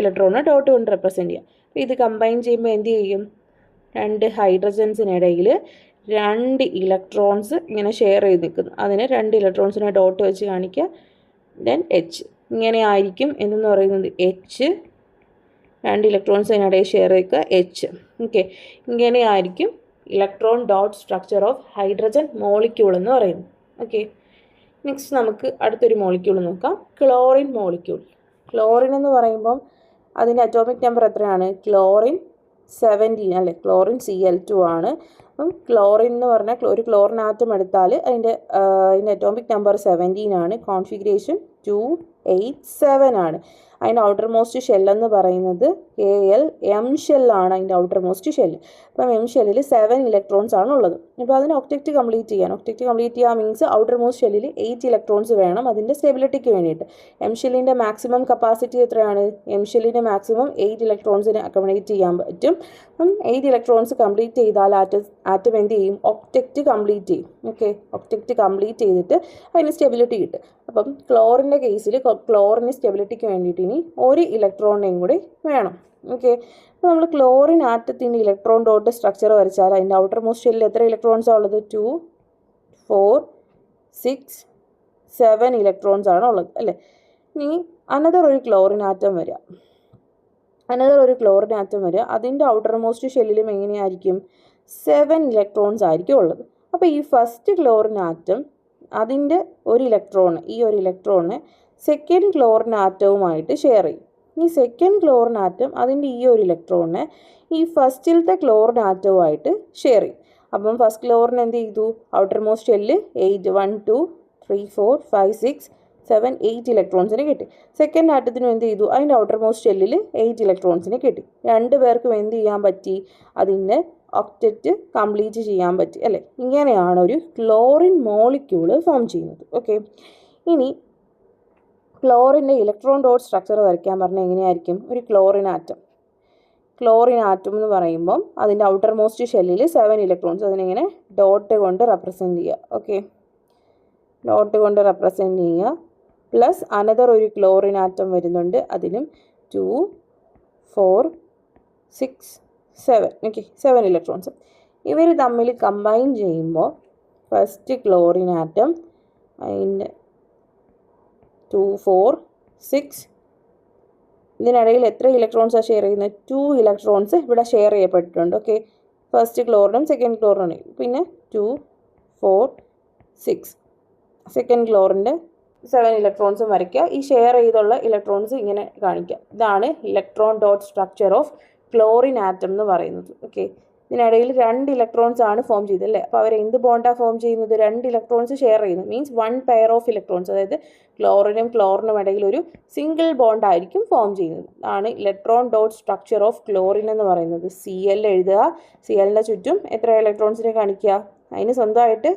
ഇലക്ട്രോണിനെ ഡോട്ട് കൊണ്ട് റെപ്രസെൻറ്റ് ചെയ്യാം. അപ്പോൾ ഇത് കമ്പൈൻ ചെയ്യുമ്പോൾ എന്ത് ചെയ്യും? 2 ഹൈഡ്രജൻസിനിടയിൽ 2 ഇലക്ട്രോൺസ് ഇങ്ങനെ ഷെയർ ചെയ്ത് നിൽക്കുന്നു. അതിന് 2 ഇലക്ട്രോൺസിനെ ഡോട്ട് വെച്ച് കാണിക്കുക, ദെൻ എച്ച്. ഇങ്ങനെ ആയിരിക്കും എന്തെന്ന് പറയുന്നത്? എച്ച്, 2 ഇലക്ട്രോൺസിനിടയിൽ ഷെയർ ചെയ്യുക, എച്ച്. ഓക്കെ, ഇങ്ങനെ ആയിരിക്കും electron dot structure of hydrogen molecule എന്ന് പറയുന്നത്. ഓക്കെ, നെക്സ്റ്റ് നമുക്ക് അടുത്തൊരു മോളിക്യൂൾ നോക്കാം, ക്ലോറിൻ മോളിക്യൂൾ. ക്ലോറിൻ എന്ന് പറയുമ്പം അതിൻ്റെ അറ്റോമിക് നമ്പർ എത്രയാണ്? ക്ലോറിൻ 17 അല്ലേ. ക്ലോറിൻ Cl2 ആണ്. അപ്പം ക്ലോറിൻ എന്ന് പറഞ്ഞാൽ ഒരു ക്ലോറിൻ ആറ്റം എടുത്താൽ അതിൻ്റെ അറ്റോമിക് നമ്പർ 17 ആണ്. കോൺഫിഗറേഷൻ 287 ആണ്. അതിൻ്റെ ഔട്ടർ മോസ്റ്റ് ഷെല്ലെന്ന് പറയുന്നത് Kl M ഷെല്ലാണ് അതിൻ്റെ ഔട്ടർ മോസ്റ്റ് ഷെല്ല്. അപ്പം M ഷെല്ലിൽ 7 ഇലക്ട്രോൺസ് ആണ് ഉള്ളത്. അപ്പോൾ അതിന് ഒക്ടക്റ്റ് കംപ്ലീറ്റ് ചെയ്യാൻ മീൻസ് ഔട്ടർ മോസ്റ്റ് ഷെല്ലിൽ 8 ഇലക്ട്രോൺസ് വേണം അതിൻ്റെ സ്റ്റെബിലിറ്റിക്ക് വേണ്ടിയിട്ട്. M ഷെല്ലിൻ്റെ മാക്സിമം കപ്പാസിറ്റി എത്രയാണ്? M ഷെല്ലിൻ്റെ മാക്സിമം 8 ഇലക്ട്രോൺസിനെ അക്കോമഡേറ്റ് ചെയ്യാൻ പറ്റും. അപ്പം 8 ഇലക്ട്രോൺസ് കംപ്ലീറ്റ് ചെയ്താൽ ആറ്റം എന്ത് ചെയ്യും? ഒക്ടക്റ്റ് കംപ്ലീറ്റ് ചെയ്യും. ഓക്കെ, ഒക്ടക്റ്റ് കംപ്ലീറ്റ് ചെയ്തിട്ട് അതിന് സ്റ്റെബിലിറ്റി കിട്ടും. അപ്പം ക്ലോറിൻ്റെ കേസിൽ ക്ലോറിന് സ്റ്റെബിലിറ്റിക്ക് വേണ്ടിയിട്ട് ഇനി ഒരു ഇലക്ട്രോണിനെയും കൂടി വേണം. ഓക്കെ, അപ്പോൾ നമ്മൾ ക്ലോറിൻ ആറ്റത്തിൻ്റെ ഇലക്ട്രോൺ ഡോട്ട് സ്ട്രക്ചർ വരച്ചാൽ അതിൻ്റെ ഔട്ടർ മോസ്റ്റ് ഷെല്ലിൽ എത്ര ഇലക്ട്രോൺസാണ് ഉള്ളത്? 2, 4, 6, 7 ഇലക്ട്രോൺസ് ആണ് ഉള്ളത് അല്ലേ. ഇനി അനദർ ഒരു ക്ലോറിൻ ആറ്റം വരിക, അതിൻ്റെ ഔട്ടർ മോസ്റ്റ് ഷെല്ലിലും എങ്ങനെയായിരിക്കും? 7 ഇലക്ട്രോൺസ് ആയിരിക്കും ഉള്ളത്. അപ്പോൾ ഈ ഫസ്റ്റ് ക്ലോറിൻ ആറ്റം അതിൻ്റെ ഒരു ഇലക്ട്രോണ് സെക്കൻഡ് ക്ലോറിൻ ആറ്റവുമായിട്ട് ഷെയർ ചെയ്യും. ഈ സെക്കൻഡ് ക്ലോറിൻ ആറ്റം അതിൻ്റെ ഈ ഒരു ഇലക്ട്രോണിനെ ഈ ഫസ്റ്റിലത്തെ ക്ലോറിൻ ആറ്റവുമായിട്ട് ഷെയർ ചെയ്യും. അപ്പം ഫസ്റ്റ് ക്ലോറിൻ എന്ത് ചെയ്തു? ഔട്ടർ മോസ്റ്റ് ഷെല്ല് 8, 1, 2, 3, 4, 5, 6, 7, 8 ഇലക്ട്രോൺസിനെ കിട്ടി. സെക്കൻഡ് ആറ്റത്തിനും എന്ത് ചെയ്തു? അതിൻ്റെ ഔട്ടർ മോസ്റ്റ് ഷെല്ലിൽ 8 ഇലക്ട്രോൺസിനെ കിട്ടി. 2 പേർക്കും എന്ത് ചെയ്യാൻ പറ്റി? അതിൻ്റെ ഒക്ടറ്റ് കംപ്ലീറ്റ് ചെയ്യാൻ പറ്റി അല്ലേ. ഇങ്ങനെയാണ് ഒരു ക്ലോറിൻ മോളിക്യൂൾ ഫോം ചെയ്യുന്നത്. ഓക്കെ, ഇനി ക്ലോറിൻ്റെ ഇലക്ട്രോൺ ഡോട്ട് സ്ട്രക്ചർ വരയ്ക്കാൻ പറഞ്ഞാൽ എങ്ങനെയായിരിക്കും? ഒരു ക്ലോറിൻ ആറ്റം എന്ന് പറയുമ്പം അതിൻ്റെ ഔട്ടർ മോസ്റ്റ് ഷെല്ലിൽ 7 ഇലക്ട്രോൺസ്, അതിനെങ്ങനെ ഡോട്ട് കൊണ്ട് റെപ്രസെൻറ്റ് ചെയ്യുക. ഓക്കെ, ഡോട്ട് കൊണ്ട് റെപ്രസെൻറ്റ് ചെയ്യുക. പ്ലസ് അനദർ ഒരു ക്ലോറിൻ ആറ്റം വരുന്നുണ്ട്, അതിനും 2, 4, 6, 7. Okay, 7 electrons. ഇവർ തമ്മിൽ കമ്പൈൻ ചെയ്യുമ്പോൾ ഫസ്റ്റ് ക്ലോറിൻ ആറ്റം അതിൻ്റെ 2, 4, 6 ഇതിനിടയിൽ എത്ര ഇലക്ട്രോൺസാണ് ഷെയർ ചെയ്യുന്നത്? 2 ഇലക്ട്രോൺസ് ഇവിടെ ഷെയർ ചെയ്യപ്പെട്ടിട്ടുണ്ട്. ഓക്കെ, ഫസ്റ്റ് ക്ലോറിനും സെക്കൻഡ് ക്ലോറിനും. പിന്നെ 2, 4, 6 സെക്കൻഡ് ക്ലോറിൻ്റെ 7 ഇലക്ട്രോൺസും വരയ്ക്കുക. ഈ ഷെയർ ചെയ്തുള്ള ഇലക്ട്രോൺസ് ഇങ്ങനെ കാണിക്കുക. ഇതാണ് electron dot structure of chlorine atom എന്ന് പറയുന്നത്. ഓക്കെ, ഇതിനിടയിൽ 2 ഇലക്ട്രോൺസ് ആണ് ഫോം ചെയ്തല്ലേ. അപ്പോൾ അവർ എന്ത് ബോണ്ടാണ് ഫോം ചെയ്യുന്നത്? 2 ഇലക്ട്രോൺസ് ഷെയർ ചെയ്യുന്നു. മീൻസ് 1 പെയർ ഓഫ് ഇലക്ട്രോൺസ്, അതായത് ക്ലോറിനും ഇടയിൽ ഒരു സിംഗിൾ ബോണ്ട് ആയിരിക്കും ഫോം ചെയ്യുന്നത്. ആണ് electron dot structure of chlorine എന്ന് പറയുന്നത്. Cl എഴുതുക. Clൻ്റെ ചുറ്റും എത്ര ഇലക്ട്രോൺസിനെ കാണിക്കുക? അതിന് സ്വന്തമായിട്ട്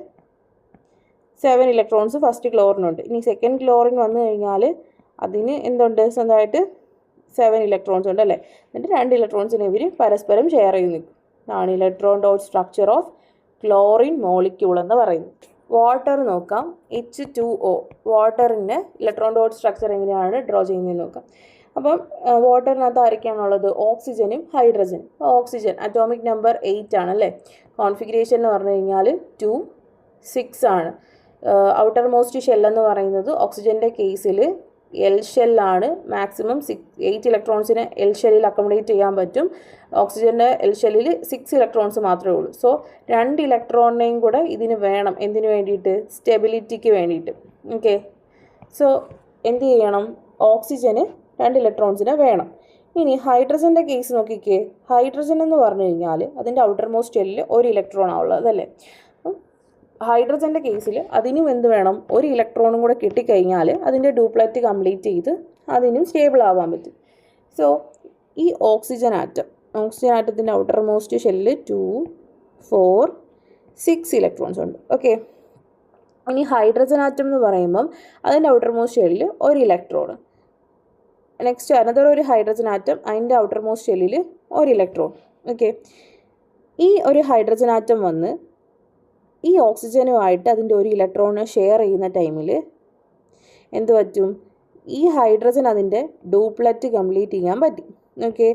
7 ഇലക്ട്രോൺസ് ഫസ്റ്റ് ക്ലോറിനുണ്ട്. ഇനി സെക്കൻഡ് ക്ലോറിൻ വന്നു കഴിഞ്ഞാൽ അതിന് എന്തുണ്ട്? സ്വന്തമായിട്ട് 7 ഇലക്ട്രോൺസ് ഉണ്ട് അല്ലേ. എന്നിട്ട് 2 ഇലക്ട്രോൺസിനെ ഇവർ പരസ്പരം ഷെയർ ചെയ്ത് നിൽക്കും. ഇതാണ് electron dot structure of chlorine molecule എന്ന് പറയുന്നത്. വാട്ടർ നോക്കാം, H2O. വാട്ടറിൻ്റെ ഇലക്ട്രോൺ ഡോട്ട് സ്ട്രക്ചർ എങ്ങനെയാണ് ഡ്രോ ചെയ്യുന്നതെന്ന് നോക്കാം. അപ്പം വാട്ടറിനകത്ത് ആരൊക്കെയാണുള്ളത്? ഓക്സിജനും ഹൈഡ്രജനും. ഓക്സിജൻ അറ്റോമിക് നമ്പർ 8 ആണല്ലേ. കോൺഫിഗറേഷൻ എന്ന് പറഞ്ഞു കഴിഞ്ഞാൽ 2, 6 ആണ്. ഔട്ടർ മോസ്റ്റ് ഷെല്ലെന്ന് പറയുന്നത് ഓക്സിജൻ്റെ കേസിൽ എൽ ഷെല്ലാണ്. മാക്സിമം 8 ഇലക്ട്രോൺസിനെ എൽ ഷെല്ലിൽ അക്കോമഡേറ്റ് ചെയ്യാൻ പറ്റും. ഓക്സിജൻ്റെ എൽ ഷെല്ലിൽ 6 ഇലക്ട്രോൺസ് മാത്രമേ ഉള്ളൂ. സോ 2 ഇലക്ട്രോണിനെയും കൂടെ ഇതിന് വേണം. എന്തിനു വേണ്ടിയിട്ട്? സ്റ്റെബിലിറ്റിക്ക് വേണ്ടിയിട്ട്. ഓക്കെ, സോ എന്ത് ചെയ്യണം? ഓക്സിജന് 2 ഇലക്ട്രോൺസിനെ വേണം. ഇനി ഹൈഡ്രജൻ്റെ കേസ് നോക്കിക്കേ. ഹൈഡ്രജൻ എന്ന് പറഞ്ഞു കഴിഞ്ഞാൽ അതിൻ്റെ ഔട്ടർ മോസ്റ്റ് ഷെല്ലിൽ 1 ഇലക്ട്രോണാണ് ഉള്ളത് അല്ലേ. ഹൈഡ്രജൻ്റെ കേസിൽ അതിനും എന്ത് വേണം, 1 ഇലക്ട്രോണും കൂടെ കിട്ടിക്കഴിഞ്ഞാൽ അതിൻ്റെ ഡ്യൂപ്ലറ്റ് കംപ്ലീറ്റ് ചെയ്ത് അതിനും സ്റ്റേബിൾ ആവാൻ പറ്റും. സോ ഈ ഓക്സിജൻ ആറ്റത്തിൻ്റെ ഔട്ടർ മോസ്റ്റ് ഷെല്ലിൽ 2, 4, 6 ഇലക്ട്രോൺസ് ഉണ്ട്. ഓക്കെ. ഇനി ഹൈഡ്രജൻ ആറ്റം എന്ന് പറയുമ്പം അതിൻ്റെ ഔട്ടർ മോസ്റ്റ് ഷെല്ലിൽ 1 ഇലക്ട്രോൺ. നെക്സ്റ്റ് അനദർ ഒരു ഹൈഡ്രജൻ ആറ്റം, അതിൻ്റെ ഔട്ടർ മോസ്റ്റ് ഷെല്ലിൽ 1 ഇലക്ട്രോൺ. ഓക്കെ. ഈ ഒരു ഹൈഡ്രജൻ ആറ്റം വന്ന് ഈ ഓക്സിജനുമായിട്ട് അതിൻ്റെ 1 ഇലക്ട്രോണ് ഷെയർ ചെയ്യുന്ന ടൈമിൽ എന്ത് പറ്റും, ഈ ഹൈഡ്രജൻ അതിൻ്റെ ഡ്യൂപ്ലറ്റ് കംപ്ലീറ്റ് ചെയ്യാൻ പറ്റും. ഓക്കെ.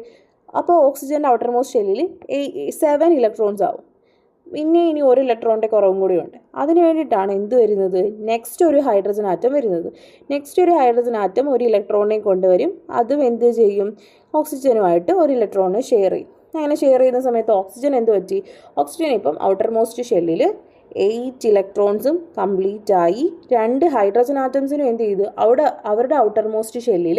അപ്പോൾ ഓക്സിജൻ്റെ ഔട്ടർ മോസ്റ്റ് ഷെല്ലിൽ 7 ഇലക്ട്രോൺസ് ആവും. പിന്നെ ഇനി 1 ഇലക്ട്രോണിൻ്റെ കുറവും കൂടിയുണ്ട്. അതിന് വേണ്ടിയിട്ടാണ് എന്ത് വരുന്നത്, നെക്സ്റ്റ് ഒരു ഹൈഡ്രജൻ ആറ്റം വരുന്നത്. നെക്സ്റ്റ് ഒരു ഹൈഡ്രജൻ ആറ്റം 1 ഇലക്ട്രോണിനെ കൊണ്ടുവരും. അതും എന്ത് ചെയ്യും, ഓക്സിജനുമായിട്ട് 1 ഇലക്ട്രോണിനെ ഷെയർ ചെയ്യും. അങ്ങനെ ഷെയർ ചെയ്യുന്ന സമയത്ത് ഓക്സിജൻ എന്ത് പറ്റി, ഓക്സിജൻ ഇപ്പം ഔട്ടർ മോസ്റ്റ് ഷെല്ലിൽ 8 ഇലക്ട്രോൺസും കംപ്ലീറ്റ് ആയി. 2 ഹൈഡ്രജൻ ആറ്റംസിനും എന്ത് ചെയ്തു, അവരുടെ ഔട്ടർ മോസ്റ്റ് ഷെല്ലിൽ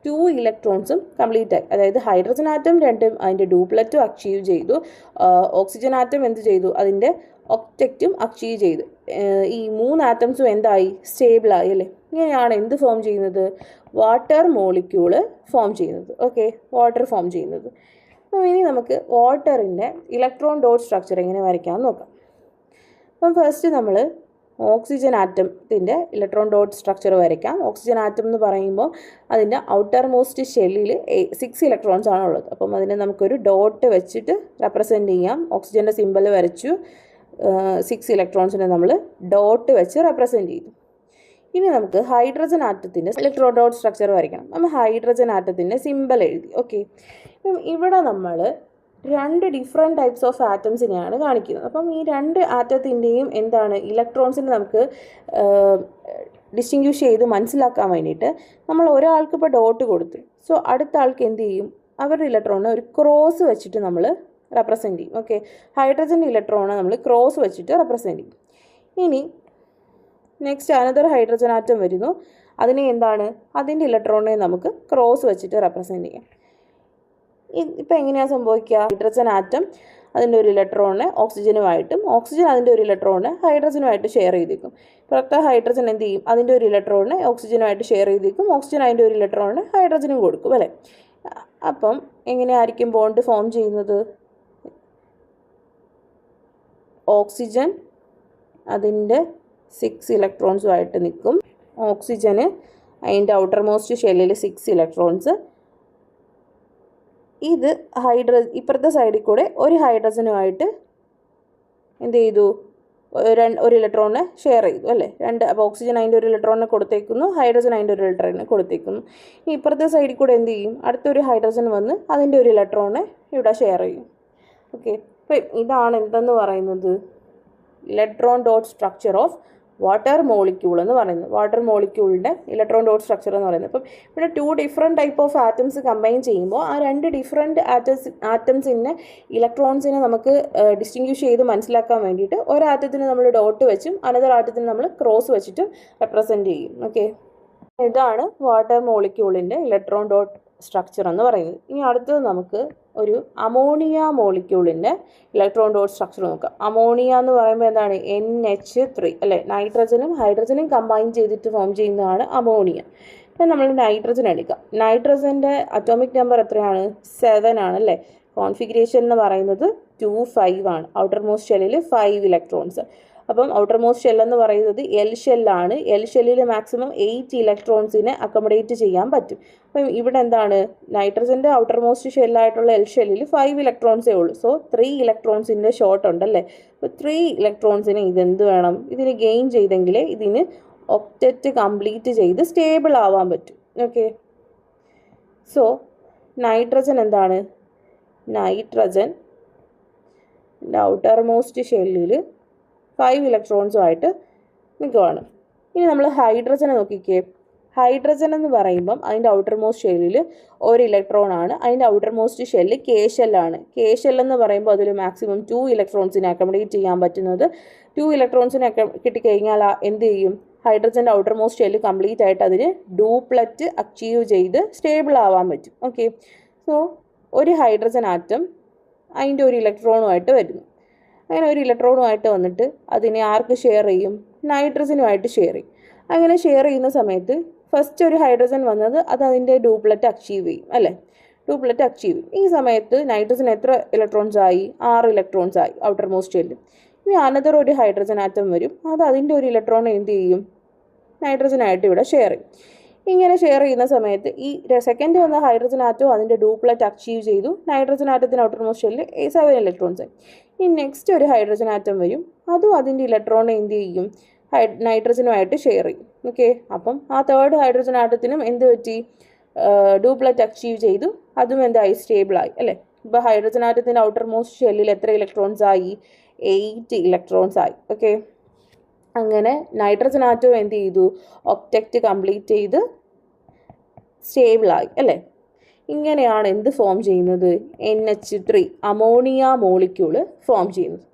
2 ഇലക്ട്രോൺസും കംപ്ലീറ്റ് ആയി. അതായത് ഹൈഡ്രജൻ ആറ്റം 2 അതിൻ്റെ ഡ്യൂപ്ലറ്റും അച്ചീവ് ചെയ്തു. ഓക്സിജൻ ആറ്റം എന്ത് ചെയ്തു, അതിൻ്റെ ഒക്ടറ്റും അച്ചീവ് ചെയ്തു. ഈ 3 ആറ്റംസും എന്തായി, സ്റ്റേബിളായി അല്ലേ. ഇങ്ങനെയാണ് എന്ത് ഫോം ചെയ്യുന്നത്, വാട്ടർ മോളിക്യൂള് ഫോം ചെയ്യുന്നത്. ഓക്കെ, വാട്ടർ ഫോം ചെയ്യുന്നത്. അപ്പോൾ ഇനി നമുക്ക് വാട്ടറിൻ്റെ ഇലക്ട്രോൺ ഡോട്ട് സ്ട്രക്ചർ എങ്ങനെ വരയ്ക്കാമെന്ന് നോക്കാം. അപ്പം ഫസ്റ്റ് നമ്മൾ ഓക്സിജൻ ആറ്റത്തിൻ്റെ ഇലക്ട്രോൺ ഡോട്ട് സ്ട്രക്ചർ വരയ്ക്കാം. ഓക്സിജൻ ആറ്റം എന്ന് പറയുമ്പോൾ അതിൻ്റെ ഔട്ടർ മോസ്റ്റ് ഷെല്ലിൽ 6 ഇലക്ട്രോൺസ് ആണുള്ളത്. അപ്പം അതിനെ നമുക്കൊരു ഡോട്ട് വെച്ചിട്ട് റെപ്രസെൻറ്റ് ചെയ്യാം. ഓക്സിജൻ്റെ സിമ്പൽ വരച്ചു, 6 ഇലക്ട്രോൺസിനെ നമ്മൾ ഡോട്ട് വെച്ച് റെപ്രസെൻറ്റ് ചെയ്തു. ഇനി നമുക്ക് ഹൈഡ്രജൻ ആറ്റത്തിൻ്റെ ഇലക്ട്രോൺ ഡോട്ട് സ്ട്രക്ചർ വരയ്ക്കണം. നമ്മൾ ഹൈഡ്രജൻ ആറ്റത്തിൻ്റെ സിമ്പൽ എഴുതി. ഓക്കെ. അപ്പം ഇവിടെ നമ്മൾ 2 ഡിഫറെൻറ്റ് ടൈപ്സ് ഓഫ് ആറ്റംസിനെയാണ് കാണിക്കുന്നത്. അപ്പം ഈ 2 ആറ്റത്തിൻ്റെയും എന്താണ് ഇലക്ട്രോൺസിനെ നമുക്ക് ഡിസ്റ്റിങ്ക്വിഷ് ചെയ്ത് മനസ്സിലാക്കാൻ വേണ്ടിയിട്ട് നമ്മൾ ഒരാൾക്ക് ഇപ്പോൾ ഡോട്ട് കൊടുത്തു. സോ അടുത്ത ആൾക്ക് എന്ത് ചെയ്യും, അവരുടെ ഇലക്ട്രോണിനെ ഒരു ക്രോസ് വെച്ചിട്ട് നമ്മൾ റെപ്രസെൻറ്റ് ചെയ്യും. ഓക്കെ. ഹൈഡ്രജൻ്റെ ഇലക്ട്രോണിനെ നമ്മൾ ക്രോസ് വെച്ചിട്ട് റെപ്രസെൻറ്റ് ചെയ്യും. ഇനി നെക്സ്റ്റ് അനദർ ഹൈഡ്രജൻ ആറ്റം വരുന്നു. അതിനെ എന്താണ്, അതിൻ്റെ ഇലക്ട്രോണിനെ നമുക്ക് ക്രോസ് വെച്ചിട്ട് റെപ്രസെൻറ്റ് ചെയ്യാം. ഇപ്പം എങ്ങനെയാണ് സംഭവിക്കുക, ഹൈഡ്രജൻ ആറ്റം അതിൻ്റെ ഒരു ഇലക്ട്രോണിനെ ഓക്സിജനുമായിട്ടും ഓക്സിജൻ അതിൻ്റെ ഒരു ഇലക്ട്രോണിനെ ഹൈഡ്രജനുമായിട്ട് ഷെയർ ചെയ്തേക്കും. പുറത്തെ ഹൈഡ്രജൻ എന്ത് ചെയ്യും, അതിൻ്റെ ഒരു ഇലക്ട്രോണിനെ ഓക്സിജനുമായിട്ട് ഷെയർ ചെയ്തേക്കും. ഓക്സിജൻ അതിൻ്റെ ഒരു ഇലക്ട്രോണിനെ ഹൈഡ്രജനും കൊടുക്കും അല്ലേ. അപ്പം എങ്ങനെയായിരിക്കും ബോണ്ട് ഫോം ചെയ്യുന്നത്, ഓക്സിജൻ അതിൻ്റെ 6 ഇലക്ട്രോൺസുമായിട്ട് നിൽക്കും. ഓക്സിജന് അതിൻ്റെ ഔട്ടർ മോസ്റ്റ് ഷെല്ലിൽ 6 ഇലക്ട്രോൺസ്. ഇത് ഇപ്പുറത്തെ സൈഡിൽ കൂടെ ഒരു ഹൈഡ്രജനുമായിട്ട് എന്ത് ചെയ്തു, ഒരു ഇലക്ട്രോണിനെ ഷെയർ ചെയ്തു അല്ലേ. അപ്പോൾ ഓക്സിജൻ അതിൻ്റെ ഒരു ഇലക്ട്രോണിനെ കൊടുത്തേക്കുന്നു, ഹൈഡ്രജൻ അതിൻ്റെ ഒരു ഇലക്ട്രോണിനെ കൊടുത്തേക്കുന്നു. ഈ ഇപ്പുറത്തെ സൈഡിൽ കൂടെ എന്ത് ചെയ്യും, അടുത്തൊരു ഹൈഡ്രജൻ വന്ന് അതിൻ്റെ ഒരു ഇലക്ട്രോണിനെ ഇവിടെ ഷെയർ ചെയ്യും. ഓക്കെ. അപ്പോൾ ഇതാണ് എന്തെന്ന് പറയുന്നത്, electron dot structure of water molecule എന്ന് പറയുന്നത്. വാട്ടർ മോളിക്യൂളിൻ്റെ ഇലക്ട്രോൺ ഡോട്ട് സ്ട്രക്ചർ എന്ന് പറയുന്നത്. അപ്പം ഇവിടെ 2 different type of atoms combine ചെയ്യുമ്പോൾ ആ 2 ഡിഫറെൻറ്റ് ആറ്റംസിൻ്റെ ഇലക്ട്രോൺസിനെ നമുക്ക് ഡിസ്റ്റിങ്ക്വിഷ് ചെയ്ത് മനസ്സിലാക്കാൻ വേണ്ടിയിട്ട് ഒരു ആറ്റത്തിന് നമ്മൾ ഡോട്ട് വെച്ചും അനദർ ആറ്റത്തിന് നമ്മൾ ക്രോസ് വെച്ചിട്ടും റെപ്രസെൻറ്റ് ചെയ്യും. ഓക്കെ. ഇതാണ് വാട്ടർ മോളിക്യൂളിൻ്റെ ഇലക്ട്രോൺ ഡോട്ട് സ്ട്രക്ചർ എന്ന് പറയുന്നത്. ഇനി അടുത്തത് നമുക്ക് ഒരു അമോണിയ മോളിക്യൂളിൻ്റെ ഇലക്ട്രോൺ ഡോട്ട് സ്ട്രക്ചർ നോക്കാം. അമോണിയ എന്ന് പറയുമ്പോൾ എന്താണ്, NH3 അല്ലേ. നൈട്രജനും ഹൈഡ്രജനും കമ്പൈൻ ചെയ്തിട്ട് ഫോം ചെയ്യുന്നതാണ് അമോണിയ. ഇപ്പം നമ്മൾ നൈട്രജൻ എടുക്കാം. നൈട്രജൻ്റെ അറ്റോമിക് നമ്പർ എത്രയാണ്, 7 ആണ് അല്ലേ. കോൺഫിഗറേഷൻ എന്ന് പറയുന്നത് 2, 5 ആണ്. ഔട്ടർ മോസ്റ്റ് ഷെല്ലിൽ 5 ഇലക്ട്രോൺസ്. അപ്പം ഔട്ടർ മോസ്റ്റ് ഷെൽ എന്ന് പറയുന്നത് എൽ ഷെല്ലാണ്. എൽ ഷെല്ലിൽ മാക്സിമം 8 ഇലക്ട്രോൺസിനെ അക്കോമഡേറ്റ് ചെയ്യാൻ പറ്റും. അപ്പം ഇവിടെ എന്താണ്, നൈട്രജൻ്റെ ഔട്ടർ മോസ്റ്റ് ഷെല്ലായിട്ടുള്ള എൽ ഷെല്ലിൽ 5 ഇലക്ട്രോൺസേ ഉള്ളൂ. സോ 3 ഇലക്ട്രോൺസിൻ്റെ ഷോർട്ട് ഉണ്ടല്ലേ. അപ്പോൾ 3 ഇലക്ട്രോൺസിന് ഇതെന്ത് വേണം, ഇതിന് ഗെയിൻ ചെയ്തെങ്കിലേ ഇതിന് ഒക്ടറ്റ് കംപ്ലീറ്റ് ചെയ്ത് സ്റ്റേബിൾ ആവാൻ പറ്റും. ഓക്കെ. സോ നൈട്രജൻ എന്താണ്, നൈട്രജൻ ഔട്ടർ മോസ്റ്റ് ഷെല്ലിൽ 5 ഇലക്ട്രോൺസുമായിട്ട് നിൽക്കുവാണ്. ഇനി നമ്മൾ ഹൈഡ്രജനെ നോക്കിക്കേ. ഹൈഡ്രജൻ എന്ന് പറയുമ്പം അതിൻ്റെ ഔട്ടർ മോസ്റ്റ് ഷെല്ലിൽ 1 ഇലക്ട്രോൺ ആണ്. അതിൻ്റെ outer most shell K ഷെല്ലാണ്. K shell എന്ന് പറയുമ്പോൾ അതിൽ മാക്സിമം 2 ഇലക്ട്രോൺസിനെ അക്കോമഡേറ്റ് ചെയ്യാൻ പറ്റുന്നത്. 2 ഇലക്ട്രോൺസിനെ കിട്ടിക്കഴിഞ്ഞാൽ എന്ത് ചെയ്യും, ഹൈഡ്രജൻ്റെ ഔട്ടർ മോസ്റ്റ് ഷെല്ല് കംപ്ലീറ്റ് ആയിട്ട് അതിന് ഡൂപ്ലറ്റ് അച്ചീവ് ചെയ്ത് സ്റ്റേബിൾ ആവാൻ പറ്റും. ഓക്കെ, സോ ഒരു ഹൈഡ്രജൻ ആറ്റം അതിൻ്റെ ഒരു ഇലക്ട്രോണുമായിട്ട് വരുന്നു. അങ്ങനെ ഒരു ഇലക്ട്രോണുമായിട്ട് വന്നിട്ട് അതിനെ ആർക്ക് ഷെയർ ചെയ്യും? നൈട്രജനുമായിട്ട് ഷെയർ ചെയ്യും. അങ്ങനെ ഷെയർ ചെയ്യുന്ന സമയത്ത് ഫസ്റ്റ് ഒരു ഹൈഡ്രജൻ വന്നത് അത് അതിൻ്റെ ഡൂപ്ലറ്റ് അച്ചീവ് ചെയ്യും, അല്ലേ? ഡൂപ്ലറ്റ് അച്ചീവ് ചെയ്യും. ഈ സമയത്ത് നൈട്രജൻ എത്ര ഇലക്ട്രോൺസ് ആയി? 6 ഇലക്ട്രോൺസ് ആയി ഔട്ടർ മോസ്റ്റ് ഷെല്ലിൽ. ഇനി അനദർ ഒരു ഹൈഡ്രജൻ ആറ്റം വരും, അത് അതിൻ്റെ ഒരു ഇലക്ട്രോൺ എന്ത് ചെയ്യും? നൈട്രജനായിട്ട് ഇവിടെ ഷെയർ ചെയ്യും. ഇങ്ങനെ ഷെയർ ചെയ്യുന്ന സമയത്ത് ഈ സെക്കൻഡ് വന്ന ഹൈഡ്രജൻ ആറ്റവും അതിൻ്റെ ഡൂപ്ലറ്റ് അച്ചീവ് ചെയ്തു. നൈട്രജൻ ആറ്റത്തിന് ഔട്ടർ മോസ്റ്റ് ഷെല്ലിൽ 7 ഇലക്ട്രോൺസ് ആയി. ഈ നെക്സ്റ്റ് ഒരു ഹൈഡ്രജൻ ആറ്റം വരും, അതും അതിൻ്റെ ഇലക്ട്രോൺ എന്ത് ചെയ്യും? നൈട്രജനുമായിട്ട് ഷെയർ ചെയ്യും. ഓക്കെ, അപ്പം ആ തേർഡ് ഹൈഡ്രജൻ ആറ്റത്തിനും എന്ത് പറ്റി? ഡൂപ്ലറ്റ് അച്ചീവ് ചെയ്തു, അതും എന്തായി? സ്റ്റേബിളായി, അല്ലേ? ഇപ്പോൾ ഹൈഡ്രജൻ ആറ്റത്തിൻ്റെ ഔട്ടർ മോസ്റ്റ് ഷെല്ലിൽ എത്ര ഇലക്ട്രോൺസ് ആയി? 8 ഇലക്ട്രോൺസ് ആയി. ഓക്കെ, അങ്ങനെ നൈട്രജൻ ആറ്റവും എന്ത് ചെയ്തു? ഒക്ടക്റ്റ് കംപ്ലീറ്റ് ചെയ്ത് സ്റ്റേബിളായി, അല്ലേ? ഇങ്ങനെയാണ് എന്ത് ഫോം ചെയ്യുന്നത്? NH3 അമോണിയ മോളിക്യൂള് ഫോം ചെയ്യുന്നത്.